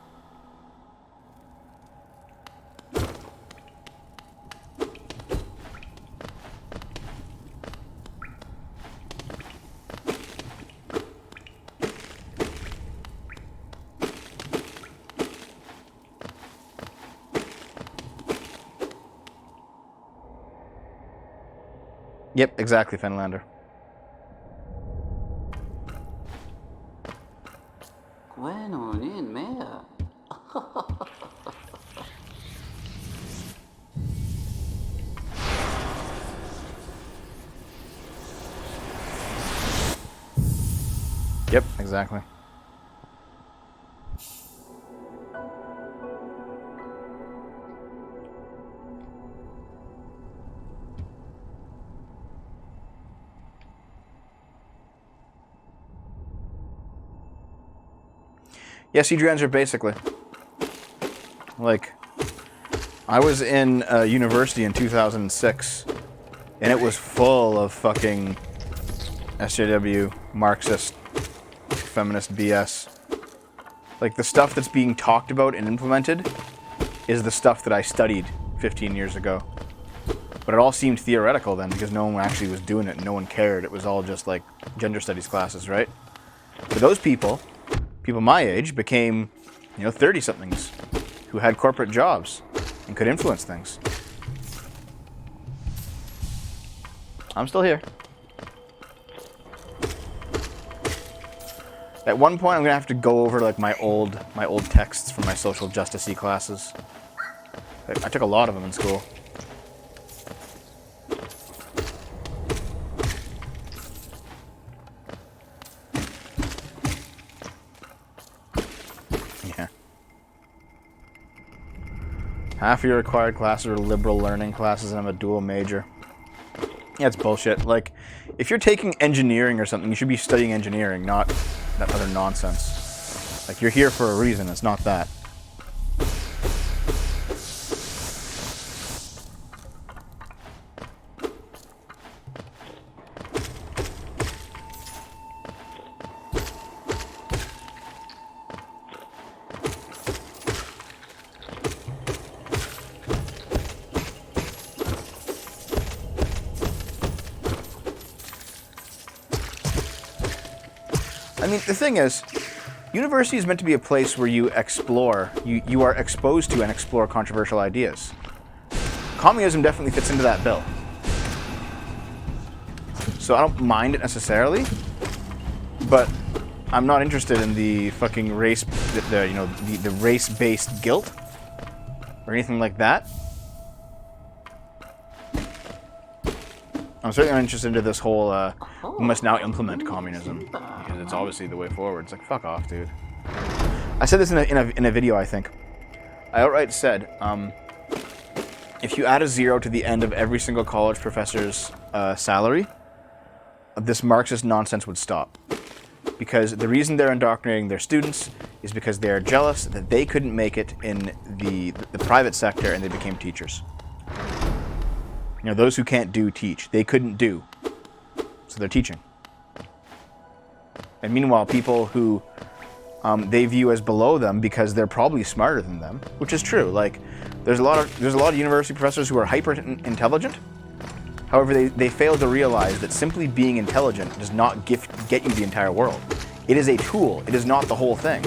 Speaker 1: Yep, exactly, Finlander. Yep, exactly. Yeah, CGNs are basically like, I was in university in 2006, and it was full of fucking SJW, Marxist, feminist BS. Like, the stuff that's being talked about and implemented is the stuff that I studied 15 years ago. But it all seemed theoretical then, because no one actually was doing it and no one cared. It was all just like gender studies classes, right? But those people my age, became, 30-somethings who had corporate jobs and could influence things. I'm still here. At one point, I'm gonna have to go over like my old texts from my social justice-y classes. I took a lot of them in school. Yeah. Half of your required classes are liberal learning classes, and I'm a dual major. Yeah, it's bullshit. Like, if you're taking engineering or something, you should be studying engineering, not that other nonsense. Like, you're here for a reason, it's not that. I mean, the thing is, university is meant to be a place where you explore, you are exposed to and explore controversial ideas. Communism definitely fits into that bill. So I don't mind it necessarily, but I'm not interested in the fucking race, the race-based guilt or anything like that. I'm certainly not interested in this whole, we must now implement communism, because it's obviously the way forward. It's like, fuck off, dude. I said this in a video, I think. I outright said, if you add a 0 to the end of every single college professor's salary, this Marxist nonsense would stop. Because the reason they're indoctrinating their students is because they are jealous that they couldn't make it in the private sector and they became teachers. You know, those who can't do, teach. They couldn't do, so they're teaching. And meanwhile, people who they view as below them because they're probably smarter than them, which is true. Like, there's a lot of university professors who are hyper intelligent. However, they fail to realize that simply being intelligent does not get you the entire world. It is a tool. It is not the whole thing.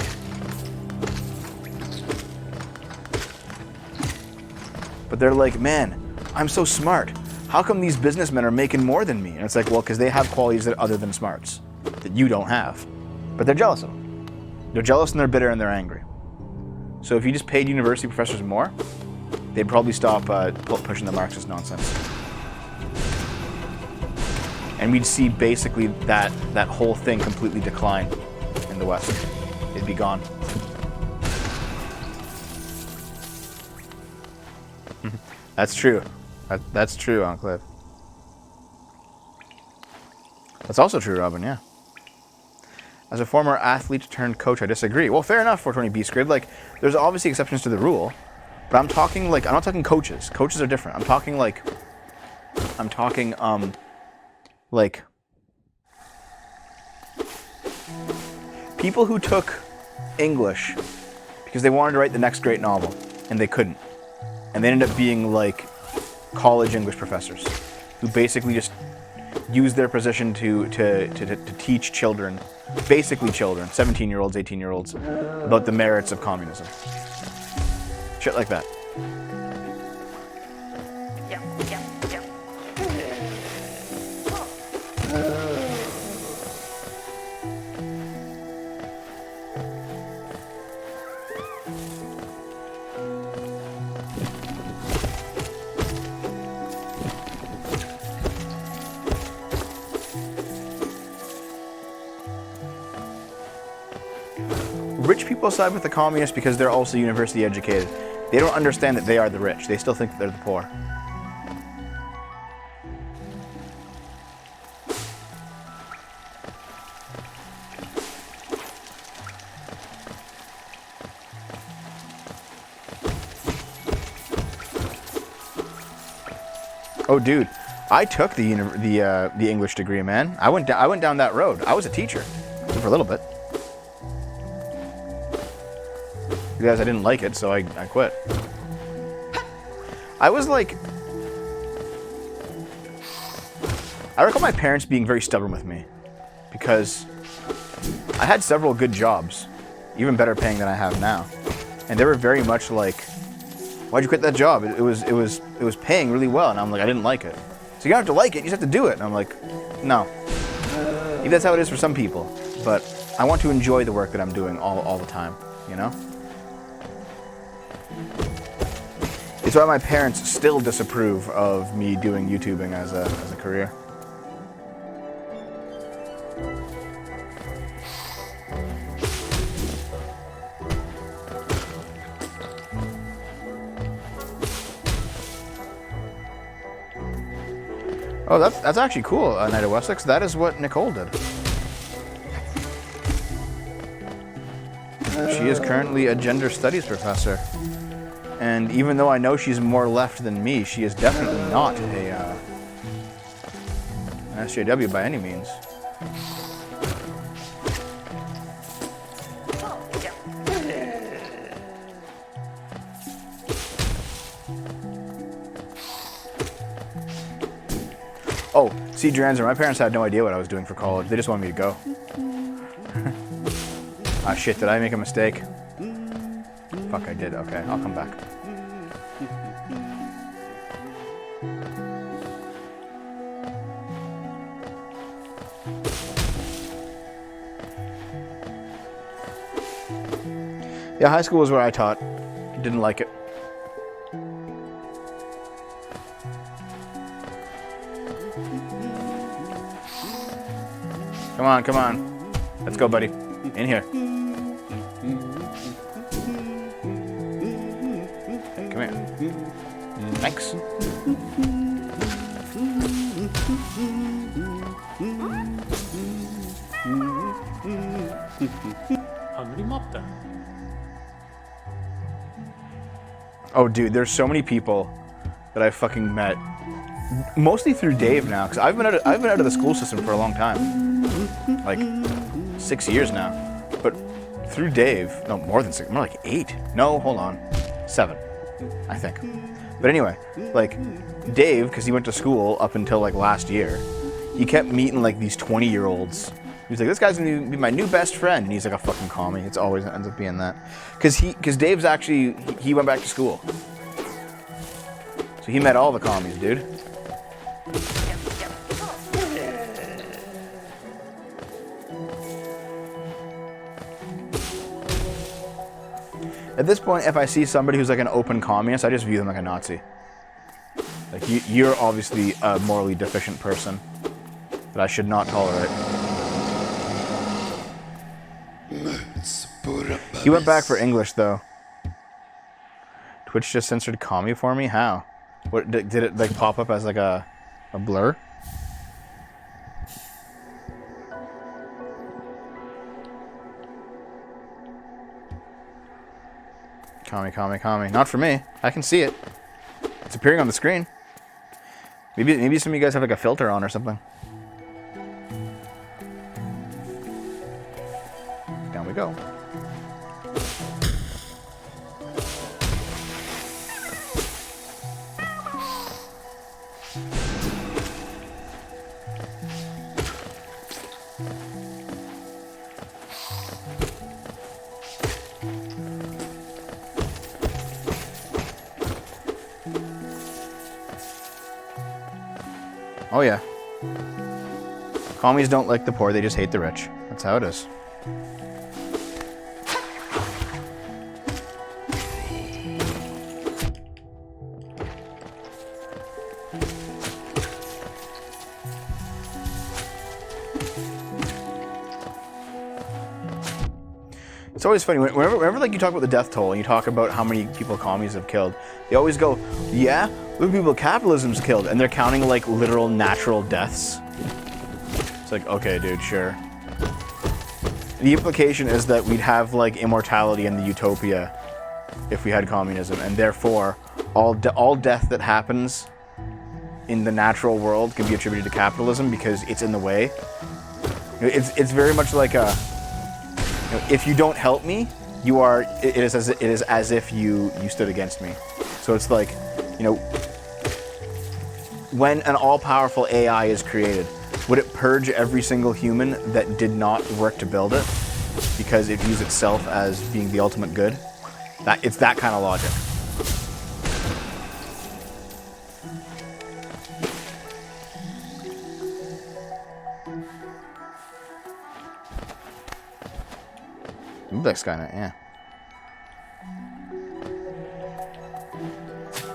Speaker 1: But they're like, man, I'm so smart. How come these businessmen are making more than me? And it's like, well, because they have qualities that other than smarts that you don't have. But they're jealous of them. They're jealous and they're bitter and they're angry. So if you just paid university professors more, they'd probably stop pushing the Marxist nonsense. And we'd see basically that whole thing completely decline in the West. It'd be gone. That's true. That's true, Enclave. That's also true, Robin, yeah. As a former athlete turned coach, I disagree. Well, fair enough, 420 B Squid. Like, there's obviously exceptions to the rule, but I'm talking, like, I'm not talking coaches. Coaches are different. I'm talking, like, people who took English because they wanted to write the next great novel, and they couldn't. And they ended up being, like, college English professors who basically just use their position to teach children, basically children, 17-year-olds, 18-year-olds, about the merits of communism. Shit like that. Rich people side with the communists because they're also university educated. They don't understand that they are the rich. They still think that they're the poor. Oh, dude, I took the English degree, man. I went down that road. I was a teacher for a little bit. Because I didn't like it, so I quit. I was like... I recall my parents being very stubborn with me. Because I had several good jobs. Even better paying than I have now. And they were very much like, why'd you quit that job? It was paying really well, and I'm like, I didn't like it. So you don't have to like it, you just have to do it. And I'm like, no. Maybe that's how it is for some people. But I want to enjoy the work that I'm doing all the time, you know? It's why my parents still disapprove of me doing YouTubing as a career. Oh, that's actually cool, Night of Wessex. That is what Nicole did. She is currently a gender studies professor. And even though I know she's more left than me, she is definitely not an SJW by any means. Oh, see, Dranzer, my parents had no idea what I was doing for college. They just wanted me to go. Ah, shit, did I make a mistake? Fuck, I did. Okay, I'll come back. Yeah, high school was where I taught. Didn't like it. Come on, come on. Let's go, buddy. In here. Come here. Thanks.
Speaker 3: Hungry 먹다.
Speaker 1: Oh, dude, there's so many people that I fucking met, mostly through Dave now, because I've been out of the school system for a long time, like 6 years now. But through Dave, no, more than 6, more like 8. No, hold on, 7, I think. But anyway, like Dave, because he went to school up until like last year, he kept meeting like these 20-year-olds. He was like, this guy's gonna be my new best friend, and he's like a fucking commie. It's always ends up being that, because Dave's actually he went back to school, so he met all the commies, dude. At this point, if I see somebody who's like an open communist, I just view them like a Nazi. Like you're obviously a morally deficient person that I should not tolerate. He went back for English, though. Twitch just censored commie for me? How? What did it like pop up as like a blur? Commie, commie, commie. Not for me. I can see it. It's appearing on the screen. Maybe some of you guys have like a filter on or something. Down we go. Oh yeah. Commies don't like the poor, they just hate the rich. That's how it is. It's always funny, whenever like you talk about the death toll and you talk about how many people commies have killed, they always go, yeah, look at people capitalism's killed, and they're counting like literal natural deaths. It's like, okay, dude, sure. The implication is that we'd have like immortality in the utopia if we had communism, and therefore all death that happens in the natural world can be attributed to capitalism because it's in the way. It's very much like a, if you don't help me, it is as if you stood against me. So it's like, when an all-powerful AI is created, would it purge every single human that did not work to build it because it views itself as being the ultimate good? It's that kind of logic. Ooh, like Skynet, yeah.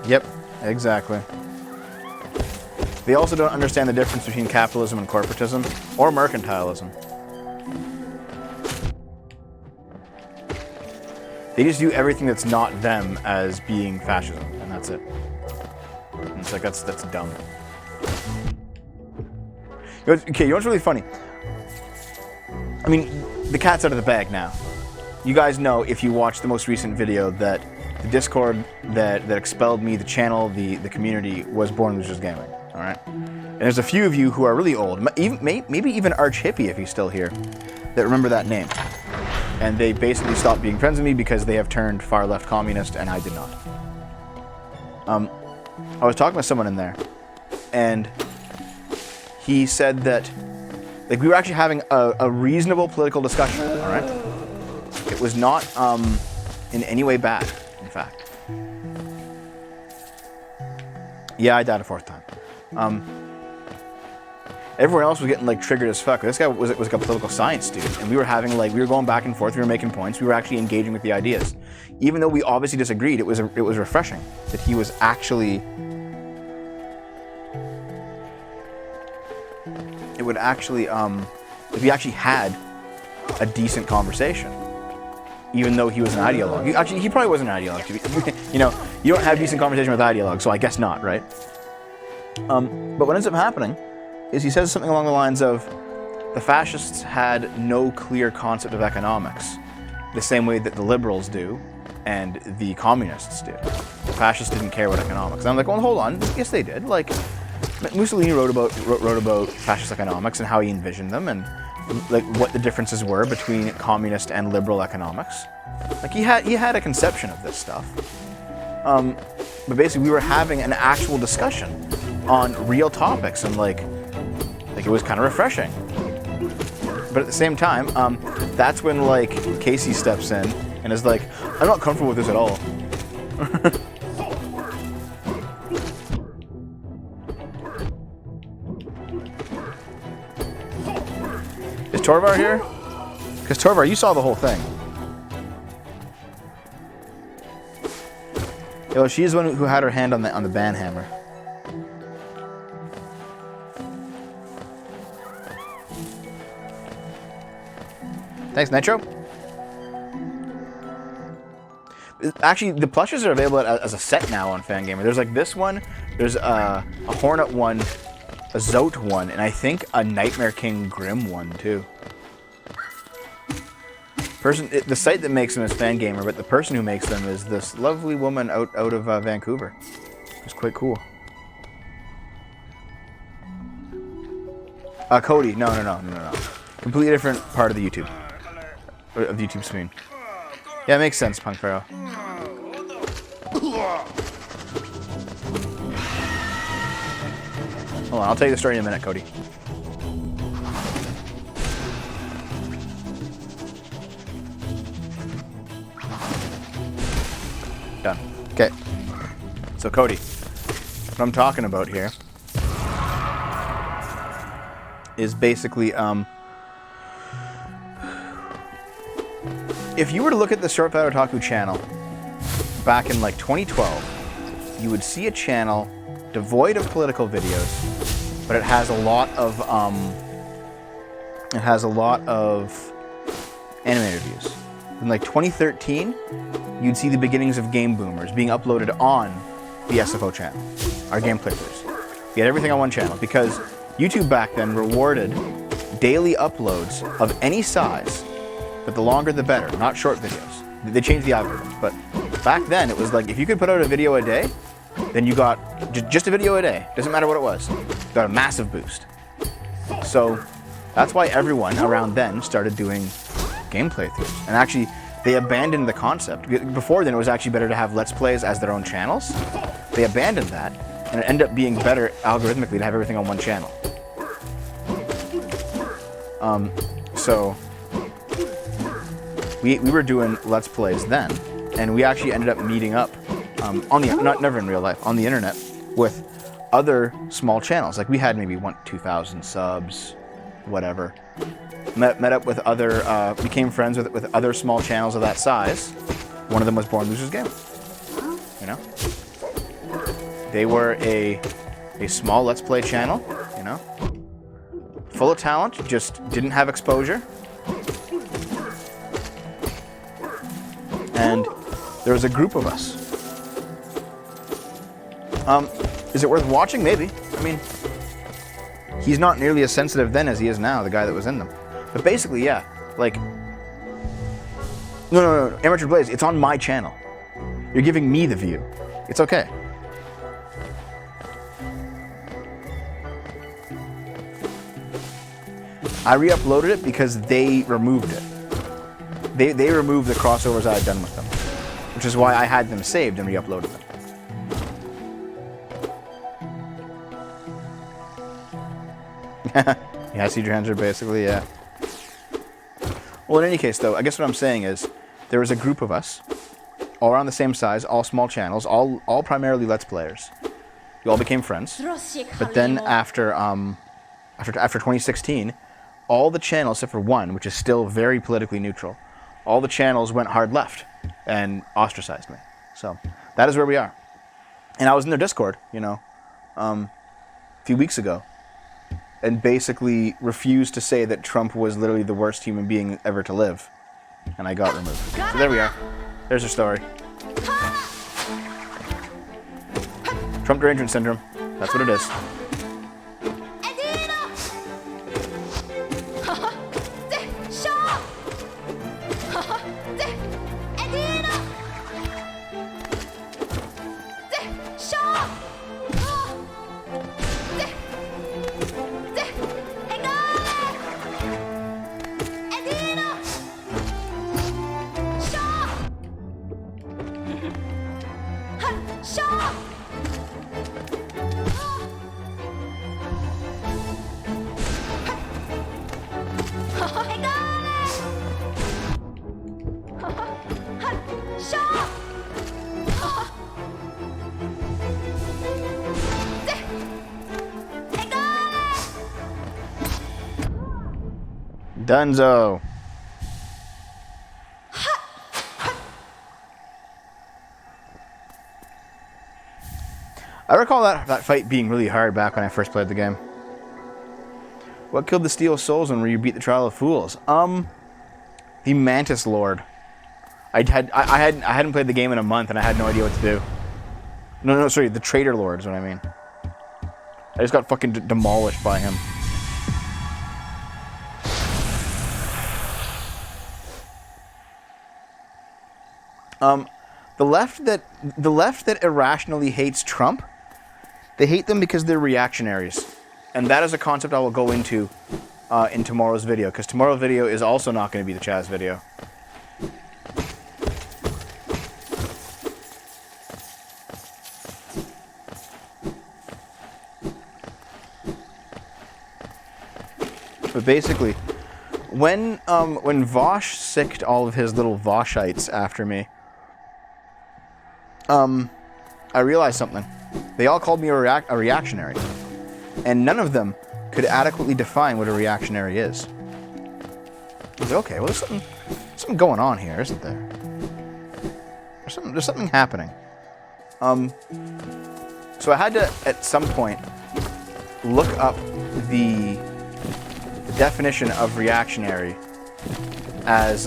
Speaker 1: Yep, exactly. They also don't understand the difference between capitalism and corporatism, or mercantilism. They just view everything that's not them as being fascism, and that's it. And it's like, that's dumb. You know what's really funny? I mean, the cat's out of the bag now. You guys know, if you watched the most recent video, that the Discord that expelled me, the channel, the community, was Born Losers Gaming. All right, and there's a few of you who are really old, maybe even Arch Hippie if he's still here, that remember that name, and they basically stopped being friends with me because they have turned far left communist, and I did not. I was talking with someone in there, and he said that, like, we were actually having a reasonable political discussion. All right, It was not in any way bad, in fact. Yeah, I died a 4th time. Everyone else was getting like triggered as fuck. This guy was like a political science student, and we were having like, we were going back and forth, we were making points, we were actually engaging with the ideas. Even though we obviously disagreed, it was refreshing that he was actually, if he actually had a decent conversation, even though he was an ideologue. He probably wasn't an ideologue. You know, you don't have decent conversation with ideologues, so I guess not, right? But what ends up happening is he says something along the lines of, the fascists had no clear concept of economics, the same way that the liberals do, and the communists do. The fascists didn't care about economics. And I'm like, well, hold on, yes they did. Like, Mussolini wrote about fascist economics and how he envisioned them, and like what the differences were between communist and liberal economics. Like he had a conception of this stuff. But basically we were having an actual discussion on real topics, and like it was kind of refreshing. But at the same time, that's when like Casey steps in and is like, I'm not comfortable with this at all. Is Torvar here? Because Torvar, you saw the whole thing. Yo, she's the one who had her hand on the band hammer. Thanks, Nitro. Actually, the plushes are available as a set now on Fangamer. There's like this one, there's a Hornet one, a Zote one, and I think a Nightmare King Grim one too. The site that makes them is Fangamer, but the person who makes them is this lovely woman out of Vancouver. It's quite cool. Cody, no. Completely different part of the YouTube. Of the YouTube screen. Yeah, it makes sense, Punk Pharaoh. Hold on, I'll tell you the story in a minute, Cody. Done. Okay. So, Cody, what I'm talking about here is basically, if you were to look at the Short Fat Otaku channel back in like 2012, you would see a channel devoid of political videos, but it has a lot of anime reviews. In like 2013, you'd see the beginnings of Game Boomers being uploaded on the SFO channel, our game clickers. You had everything on one channel because YouTube back then rewarded daily uploads of any size, but the longer the better, not short videos. They changed the algorithm, but back then it was like if you could put out a video a day, then you got just a video a day. Doesn't matter what it was. Got a massive boost. So that's why everyone around then started doing game playthroughs. And actually, they abandoned the concept. Before then, it was actually better to have Let's Plays as their own channels. They abandoned that, and it ended up being better algorithmically to have everything on one channel. So we were doing Let's Plays then, and we actually ended up meeting up never in real life, on the internet with other small channels. Like we had maybe 2,000 subs, whatever. Met up with other, became friends with other small channels of that size. One of them was Born Losers Game. You know, they were a small Let's Play channel. You know, full of talent, just didn't have exposure. And there was a group of us. Is it worth watching? Maybe. I mean, he's not nearly as sensitive then as he is now, the guy that was in them. But basically, yeah, like, no, Amateur Blaze, it's on my channel. You're giving me the view. It's okay. I re-uploaded it because they removed it. They removed the crossovers I had done with them, which is why I had them saved and re-uploaded them. Yeah, seed transfer basically, yeah. Well, in any case, though, I guess what I'm saying is, there was a group of us, all around the same size, all small channels, all primarily Let's Players. We all became friends. But then after 2016, all the channels, except for one, which is still very politically neutral, all the channels went hard left and ostracized me. So that is where we are. And I was in their Discord, a few weeks ago, and basically refused to say that Trump was literally the worst human being ever to live. And I got removed. So there we are. There's her story. Trump derangement syndrome. That's what it is. Dunzo. I recall that fight being really hard back when I first played the game. What killed the Steel Souls when you beat the Trial of Fools? The Mantis Lord. I hadn't played the game in a month and I had no idea what to do. No, sorry, the Traitor Lord is what I mean. I just got fucking demolished by him. The left that irrationally hates Trump, they hate them because they're reactionaries, and that is a concept I will go into in tomorrow's video, because tomorrow's video is also not going to be the Chaz video. But basically, when Vosh sicked all of his little Voshites after me, I realized something. They all called me a reactionary, and none of them could adequately define what a reactionary is. I was like, okay, well, there's something going on here, isn't there? There's something happening. So I had to, at some point, look up the definition of reactionary as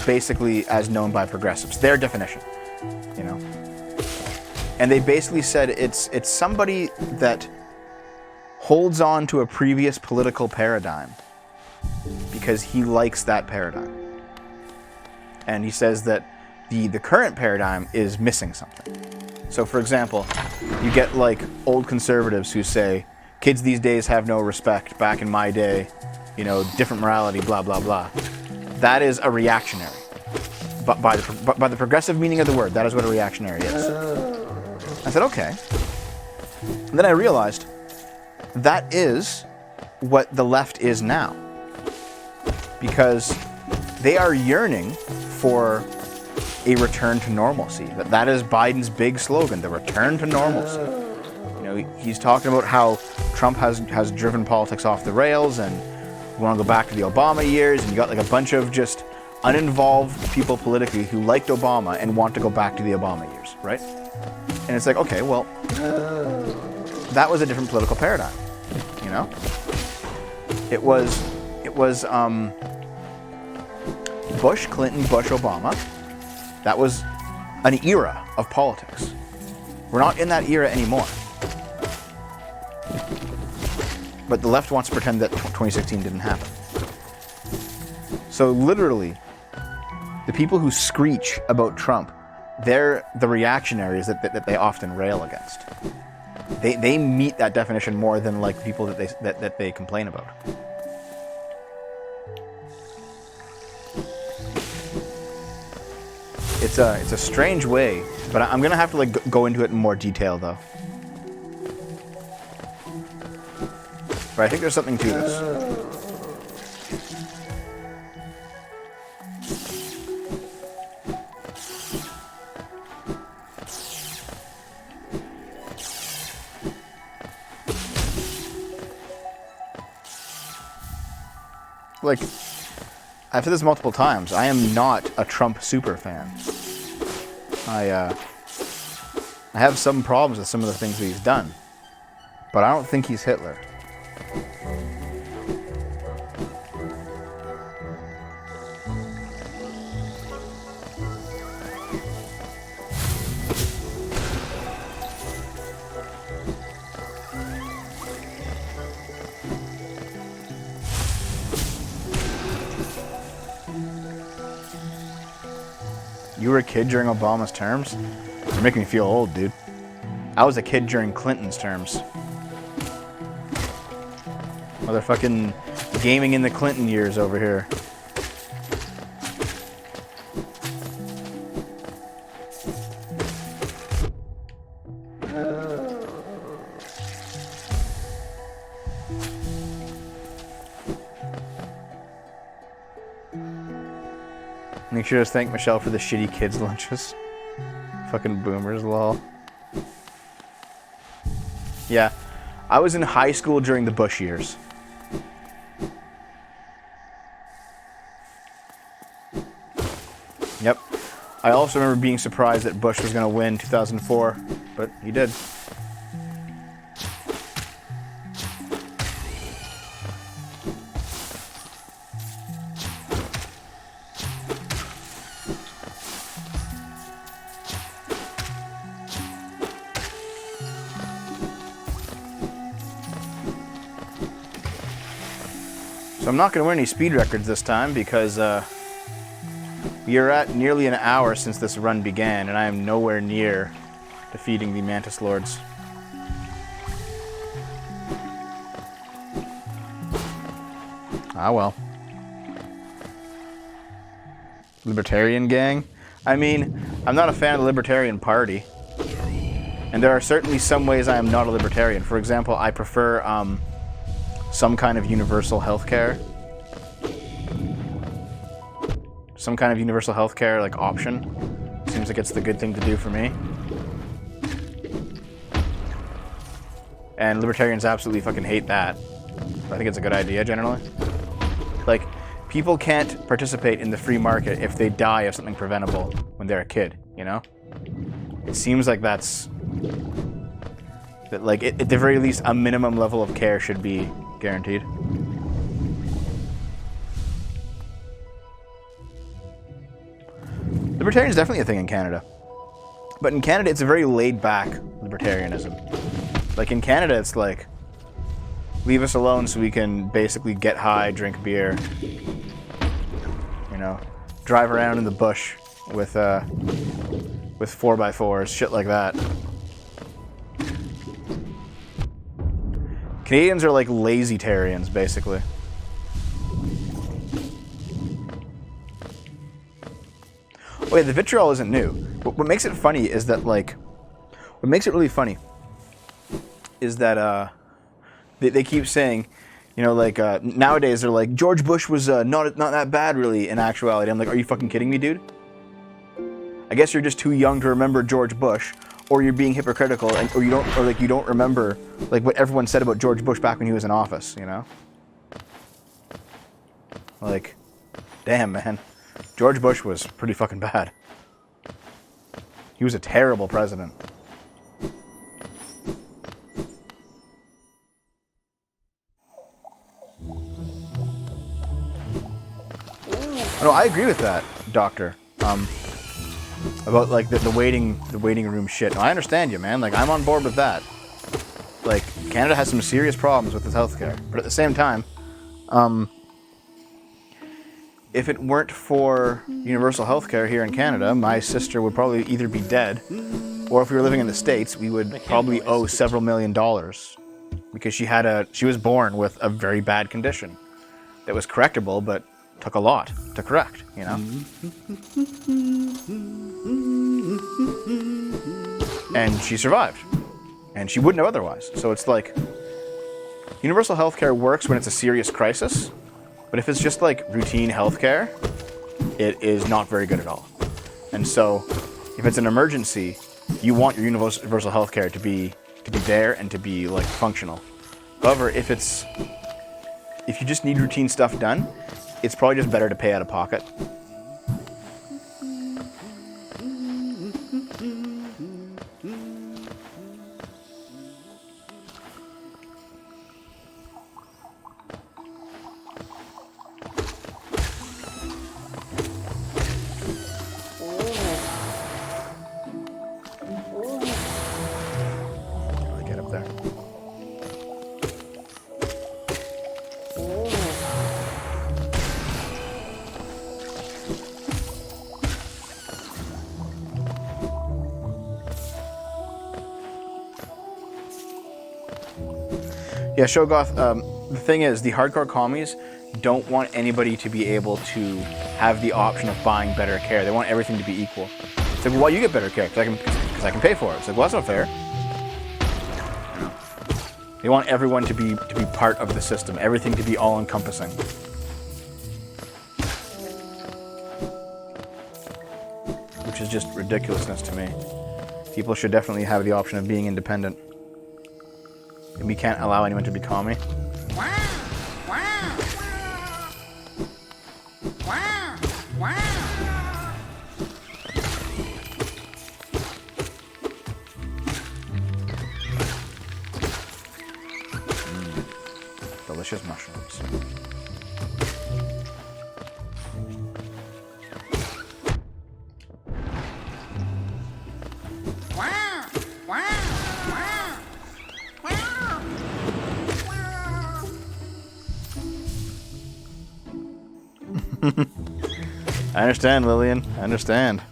Speaker 1: basically as known by progressives. Their definition, And they basically said it's somebody that holds on to a previous political paradigm because he likes that paradigm. And he says that the current paradigm is missing something. So for example, you get like old conservatives who say, kids these days have no respect, back in my day, different morality, blah, blah, blah. That is a reactionary. But by the progressive meaning of the word, that is what a reactionary is. I said, okay. And then I realized that is what the left is now. Because they are yearning for a return to normalcy. That is Biden's big slogan, the return to normalcy. He's talking about how Trump has driven politics off the rails and we want to go back to the Obama years, and you got like a bunch of just uninvolved people politically who liked Obama and want to go back to the Obama years, right? And it's like, okay, well, that was a different political paradigm, It was Bush, Clinton, Bush, Obama. That was an era of politics. We're not in that era anymore. But the left wants to pretend that 2016 didn't happen. So literally, the people who screech about Trump, they're the reactionaries that they often rail against. They meet that definition more than like people that they complain about. It's a strange way, but I'm gonna have to like go into it in more detail though. But I think there's something to this. like, I've said this multiple times. I am not a Trump super fan. I have some problems with some of the things that he's done, but I don't think he's Hitler. You were a kid during Obama's terms? You're making me feel old, dude. I was a kid during Clinton's terms. Motherfucking gaming in the Clinton years over here. Make sure to thank Michelle for the shitty kids' lunches. Fucking boomers, lol. Yeah, I was in high school during the Bush years. Yep. I also remember being surprised that Bush was going to win 2004, but he did. So I'm not going to win any speed records this time because we are at nearly an hour since this run began, and I am nowhere near defeating the Mantis Lords. Ah well. Libertarian gang? I mean, I'm not a fan of the Libertarian Party. And there are certainly some ways I am not a libertarian. For example, I prefer some kind of universal health care. Some kind of universal health care, like, option. Seems like it's the good thing to do for me. And libertarians absolutely fucking hate that. I think it's a good idea, generally. Like, people can't participate in the free market if they die of something preventable when they're a kid, you know? It seems like that's... that, like, at the very least, a minimum level of care should be guaranteed. Libertarian is definitely a thing in Canada. But in Canada, it's a very laid-back libertarianism. Like, in Canada, it's like, leave us alone so we can basically get high, drink beer, you know, drive around in the bush with 4x4s, shit like that. Canadians are like lazy-tarians, basically. Oh yeah, the vitriol isn't new. What makes it funny is that, like, what makes it really funny is that they keep saying, you know, like, nowadays they're like, George Bush was not that bad, really, in actuality. I'm like, are you fucking kidding me, dude? I guess you're just too young to remember George Bush, or you're being hypocritical, or you don't remember, like, what everyone said about George Bush back when he was in office, you know? Like, damn, man. George Bush was pretty fucking bad. He was a terrible president. No, I agree with that, Doctor. About, like, the waiting room shit. No, I understand you, man. Like, I'm on board with that. Like, Canada has some serious problems with its healthcare, but at the same time, if it weren't for universal healthcare here in Canada, my sister would probably either be dead, or if we were living in the States, we would probably owe several $millions because she was born with a very bad condition that was correctable, but took a lot to correct, you know? And she survived. And she wouldn't have otherwise. So it's like, universal healthcare works when it's a serious crisis, but if it's just like routine healthcare, it is not very good at all. And so, if it's an emergency, you want your universal healthcare to be there and to be, like, functional. However, if it's if you just need routine stuff done, it's probably just better to pay out of pocket. Get up there. Yeah, Shogoth, the thing is, the hardcore commies don't want anybody to be able to have the option of buying better care. They want everything to be equal. It's like, well, why you get better care? Because I can pay for it. It's like, well, that's not fair. They want everyone to be part of the system, everything to be all-encompassing. Which is just ridiculousness to me. People should definitely have the option of being independent. And we can't allow anyone to be commie. Delicious mushrooms. I understand, Lillian. I understand.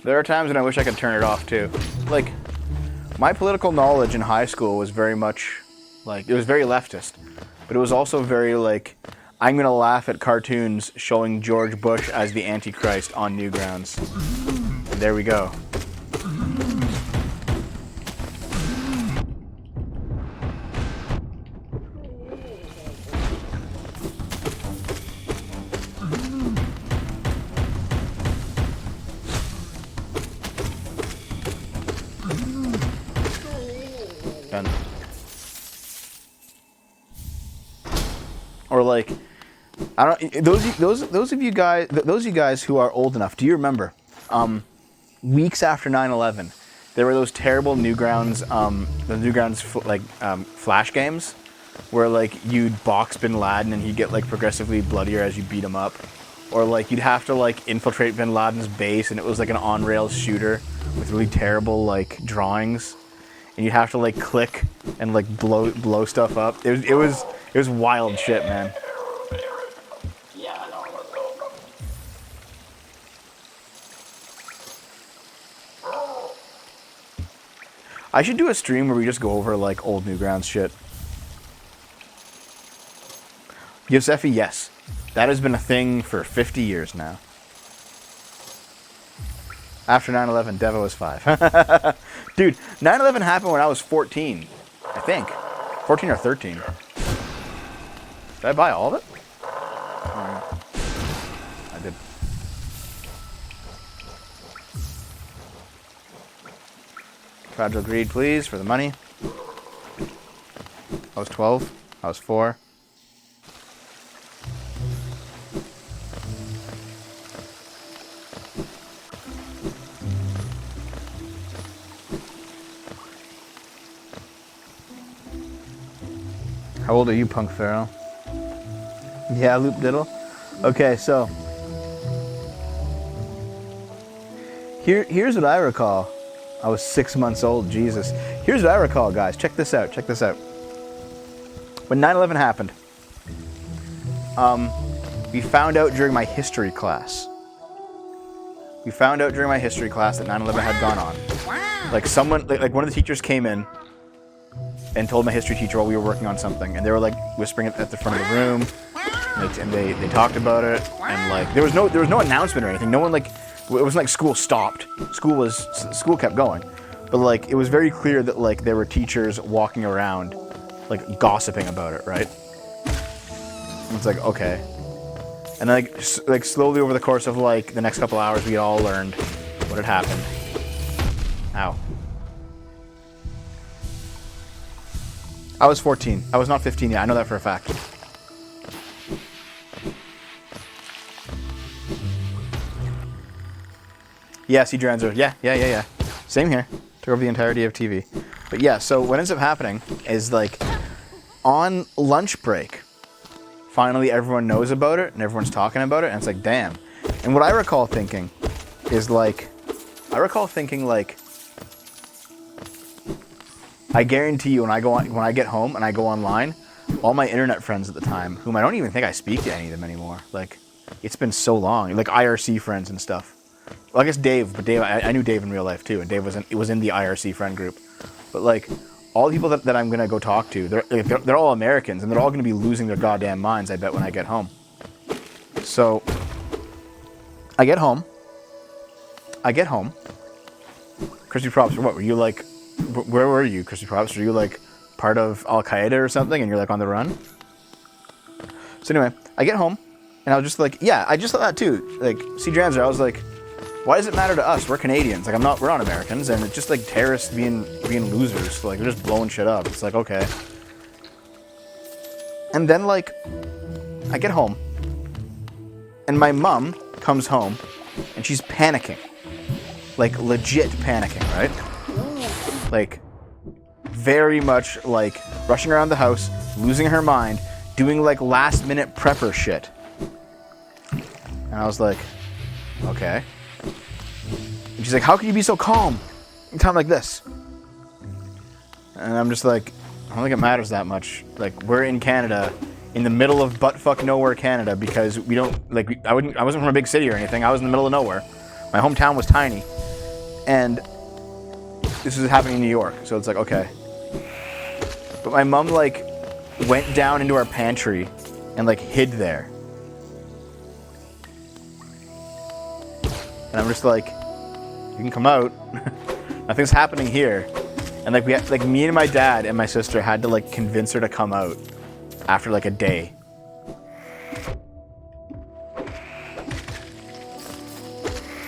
Speaker 1: There are times when I wish I could turn it off too. Like, my political knowledge in high school was very much like, it was very leftist, but it was also very like, I'm gonna laugh at cartoons showing George Bush as the Antichrist on Newgrounds. And there we go. Done. Or like, I don't. Those of you guys who are old enough, do you remember? Weeks after 9/11, there were those terrible Newgrounds, flash games, where like you'd box Bin Laden and he'd get like progressively bloodier as you beat him up, or like you'd have to like infiltrate Bin Laden's base and it was like an on-rails shooter with really terrible like drawings, and you'd have to like click and like blow stuff up. It was wild shit, man. I should do a stream where we just go over like old Newgrounds shit. Yosefi, yes. That has been a thing for 50 years now. After 9/11, Devo was 5. Dude, 9/11 happened when I was 14, I think. 14 or 13. Did I buy all of it? I did. Fragile greed, please, for the money. I was 12. I was 4. How old are you, Punk Pharaoh? Yeah, Loop Diddle. Okay, so here's what I recall. I was 6 months old, Jesus. Here's what I recall, guys. Check this out, check this out. When 9/11 happened, we found out during my history class. We found out during my history class that 9/11 had gone on. Like someone, like one of the teachers came in and told my history teacher while we were working on something, and they were like whispering it at the front of the room, and they talked about it, and like there was no announcement or anything. No one like, it wasn't like school stopped. School kept going, but like it was very clear that like there were teachers walking around, like gossiping about it, right? And it's like, okay, and then like slowly over the course of like the next couple hours, we all learned what had happened. Ow. I was 14. I was not 15 yet. I know that for a fact. Yeah, see Dranzer. Yeah. Same here. Took over the entirety of TV. But yeah, so what ends up happening is like on lunch break, finally everyone knows about it and everyone's talking about it and it's like, damn. And what I recall thinking is like, I guarantee you when I get home and I go online, all my internet friends at the time, whom I don't even think I speak to any of them anymore. Like, it's been so long. Like IRC friends and stuff. Well, I guess Dave, but Dave, I knew Dave in real life too, and Dave was in the IRC friend group. But like, all the people that I'm gonna go talk to, they're all Americans, and they're all gonna be losing their goddamn minds, I bet, when I get home. So, I get home. Chrissy Props, what were you like? Where were you, Chrissy Props? Were you like part of Al Qaeda or something, and you're like on the run? So anyway, I get home, and I was just like, yeah, I just thought that too. Like, see Dranzer, I was like, why does it matter to us? We're Canadians. Like, we're not Americans, and it's just like terrorists being losers. Like, they're just blowing shit up. It's like, okay. And then like, I get home, and my mom comes home, and she's panicking. Like, legit panicking, right? Like, very much like rushing around the house, losing her mind, doing like last minute prepper shit. And I was like, okay. And she's like, how can you be so calm in a time like this? And I'm just like, I don't think it matters that much. Like, we're in Canada, in the middle of buttfuck nowhere Canada, because we don't, like, I wasn't from a big city or anything. I was in the middle of nowhere. My hometown was tiny. And this was happening in New York, so it's like, okay. But my mom, like, went down into our pantry and, like, hid there. And I'm just like, you can come out. Nothing's happening here. And, like, me and my dad and my sister had to, like, convince her to come out after, like, a day.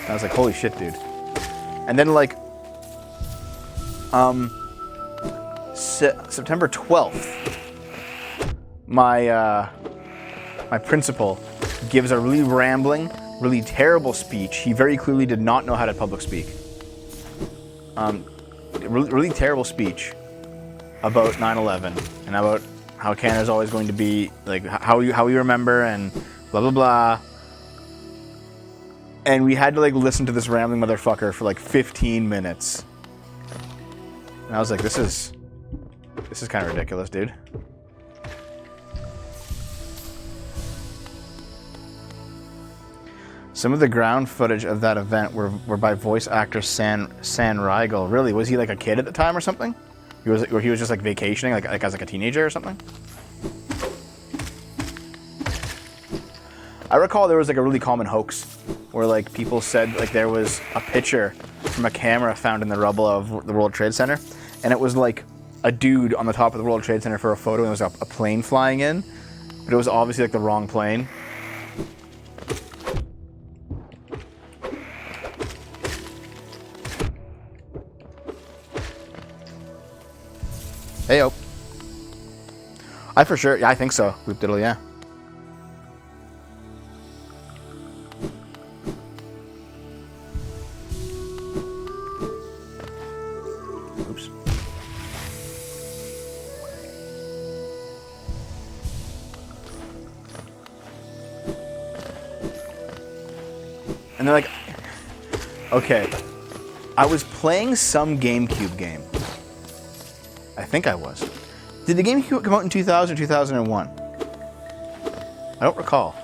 Speaker 1: And I was like, holy shit, dude. And then, like, September 12th, my principal gives a really rambling, really terrible speech. He very clearly did not know how to public speak. Really terrible speech about 9/11 and about how Canada's always going to be, like, how we remember and blah, blah, blah. And we had to, like, listen to this rambling motherfucker for, like, 15 minutes. And I was like, this is kind of ridiculous, dude. Some of the ground footage of that event were by voice actor San Riegel. Really? Was he like a kid at the time or something? He was just like vacationing, like as a teenager or something? I recall there was like a really common hoax where like people said like there was a picture from a camera found in the rubble of the World Trade Center, and it was like a dude on the top of the World Trade Center for a photo, and there was a plane flying in, but it was obviously like the wrong plane. Heyo. I for sure, yeah, I think so. Whoop diddle, yeah. Oops. And they're like, okay, I was playing some GameCube game. I think I was. Did the GameCube come out in 2000 or 2001? I don't recall.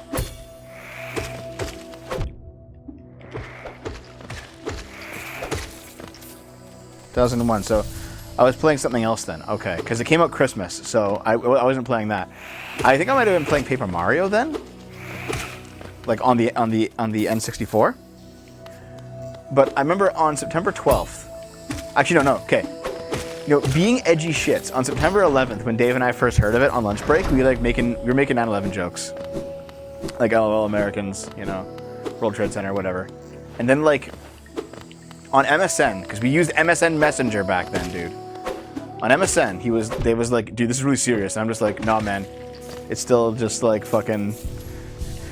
Speaker 1: So I was playing something else then. Okay, because it came out Christmas, so I wasn't playing that. I think I might have been playing Paper Mario then, like on the N64. But I remember on September 12th. Actually, no. Okay. You know, being edgy shits, on September 11th, when Dave and I first heard of it on lunch break, we were making 9/11 jokes. Like, LOL Americans, you know, World Trade Center, whatever. And then, like, on MSN, because we used MSN Messenger back then, dude. On MSN, they was like, dude, this is really serious. And I'm just like, nah, man. It's still just like fucking...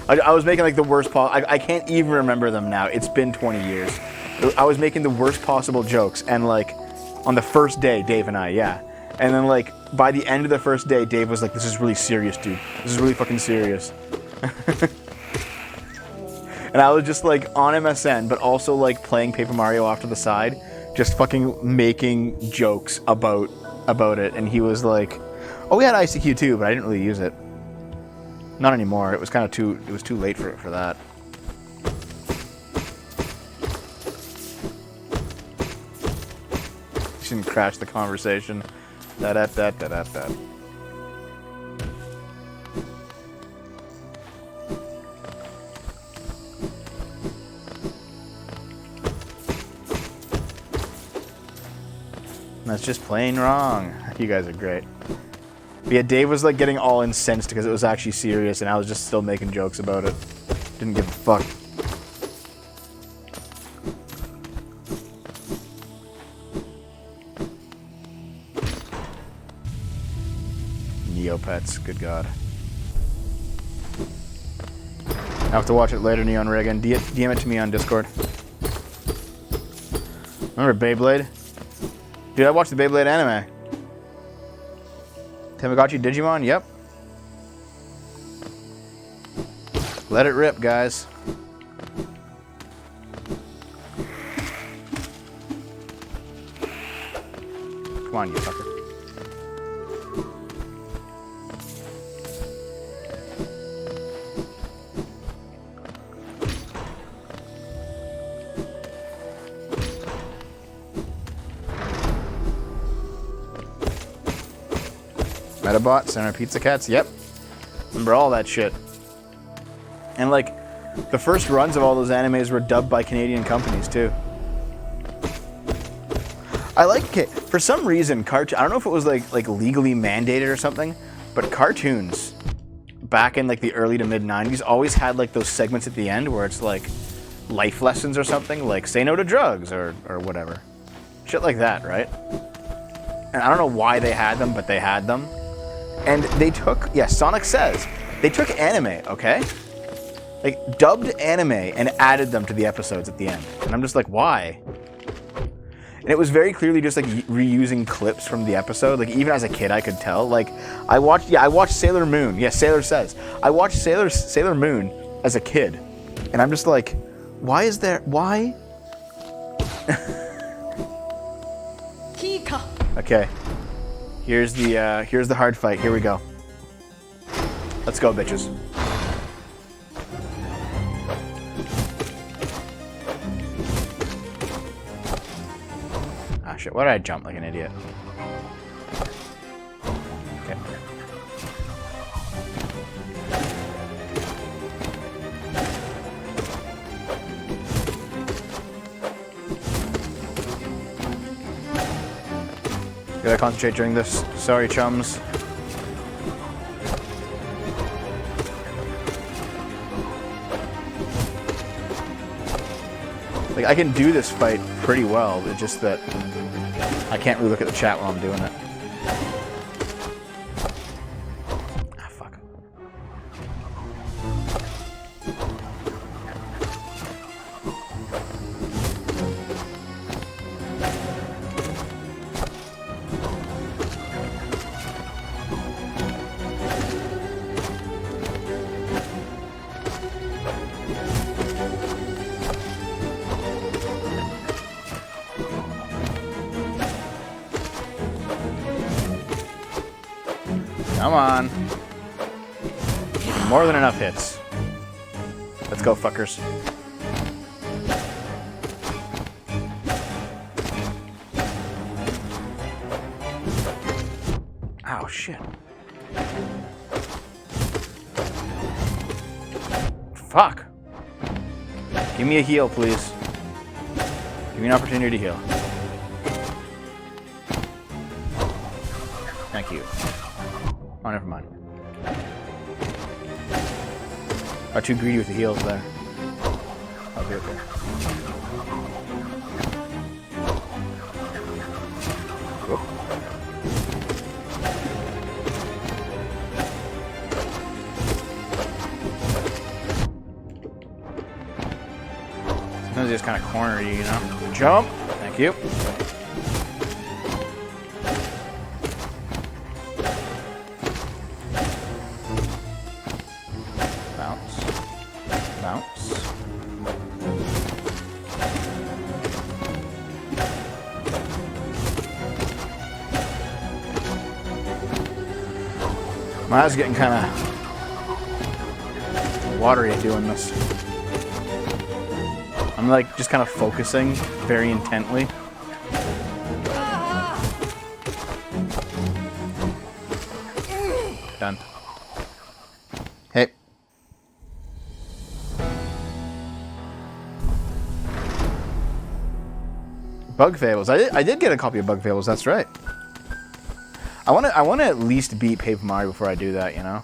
Speaker 1: I was making like the worst I can't even remember them now. It's been 20 years. I was making the worst possible jokes. And like, on the first day, Dave and I, yeah. And then like, by the end of the first day, Dave was like, this is really serious, dude. This is really fucking serious. And I was just like on MSN, but also like playing Paper Mario off to the side, just fucking making jokes about it. And he was like, oh, we had ICQ too, but I didn't really use it. Not anymore. It was kind of it was too late for that. Shouldn't crash the conversation. Da-da-da-da-da-da. That's just plain wrong. You guys are great. But yeah, Dave was like getting all incensed because it was actually serious and I was just still making jokes about it. Didn't give a fuck. Neopets, good god. I have to watch it later, Neon Reagan. DM it to me on Discord. Remember Beyblade? Dude, I watched the Beyblade anime. Tamagotchi Digimon? Yep. Let it rip, guys. Come on, you fucker. Metabot, Center Pizza Cats, yep. Remember all that shit. And like, the first runs of all those animes were dubbed by Canadian companies too. I like, okay, for some reason, I don't know if it was like legally mandated or something, but cartoons back in like the early to mid 90s always had like those segments at the end where it's like life lessons or something, like say no to drugs or whatever. Shit like that, right? And I don't know why they had them, but they had them. And they took, yeah, Sonic Says, they took anime, okay? Like, dubbed anime and added them to the episodes at the end. And I'm just like, why? And it was very clearly just like reusing clips from the episode. Like, even as a kid, I could tell. Like, I watched Sailor Moon. Yeah, Sailor Says. I watched Sailor Moon as a kid. And I'm just like, why?
Speaker 2: Kika.
Speaker 1: Okay. Here's the hard fight. Here we go. Let's go, bitches. Ah, shit. Why did I jump like an idiot? Okay. Gotta concentrate during this. Sorry, chums. Like, I can do this fight pretty well, it's just that I can't really look at the chat while I'm doing it. Ah, fuck. Come on. More than enough hits. Let's go, fuckers. Ow, shit. Fuck. Give me a heal, please. Give me an opportunity to heal. Thank you. Oh, never mind. Got too greedy with the heals there. I'll be okay. Whoop. they just kind of corner you, you know? Jump! Thank you. Bounce. Bounce. My eyes are getting kind of watery doing this. I'm like just kind of focusing very intently. Done. Hey. Bug Fables. I did get a copy of Bug Fables, that's right. I want to at least beat Paper Mario before I do that, you know?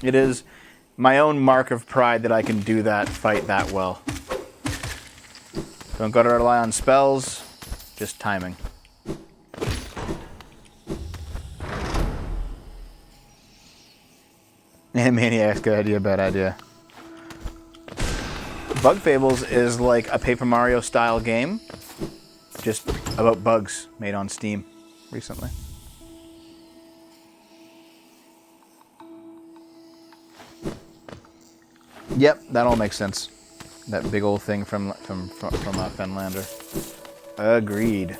Speaker 1: It is my own mark of pride that I can do that fight that well. Don't gotta rely on spells, just timing. Maniacs, good idea, bad idea. Bug Fables is like a Paper Mario style game, just about bugs, made on Steam recently. Yep, that all makes sense. That big old thing from Fenlander. Agreed.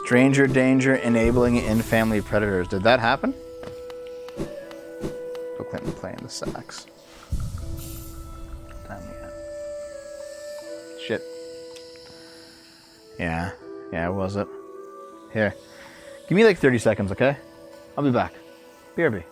Speaker 1: Stranger danger enabling in-family predators. Did that happen? Bill Clinton playing the sax. Time yet. Shit. Yeah, was it? Here. Give me like 30 seconds, okay? I'll be back. BRB.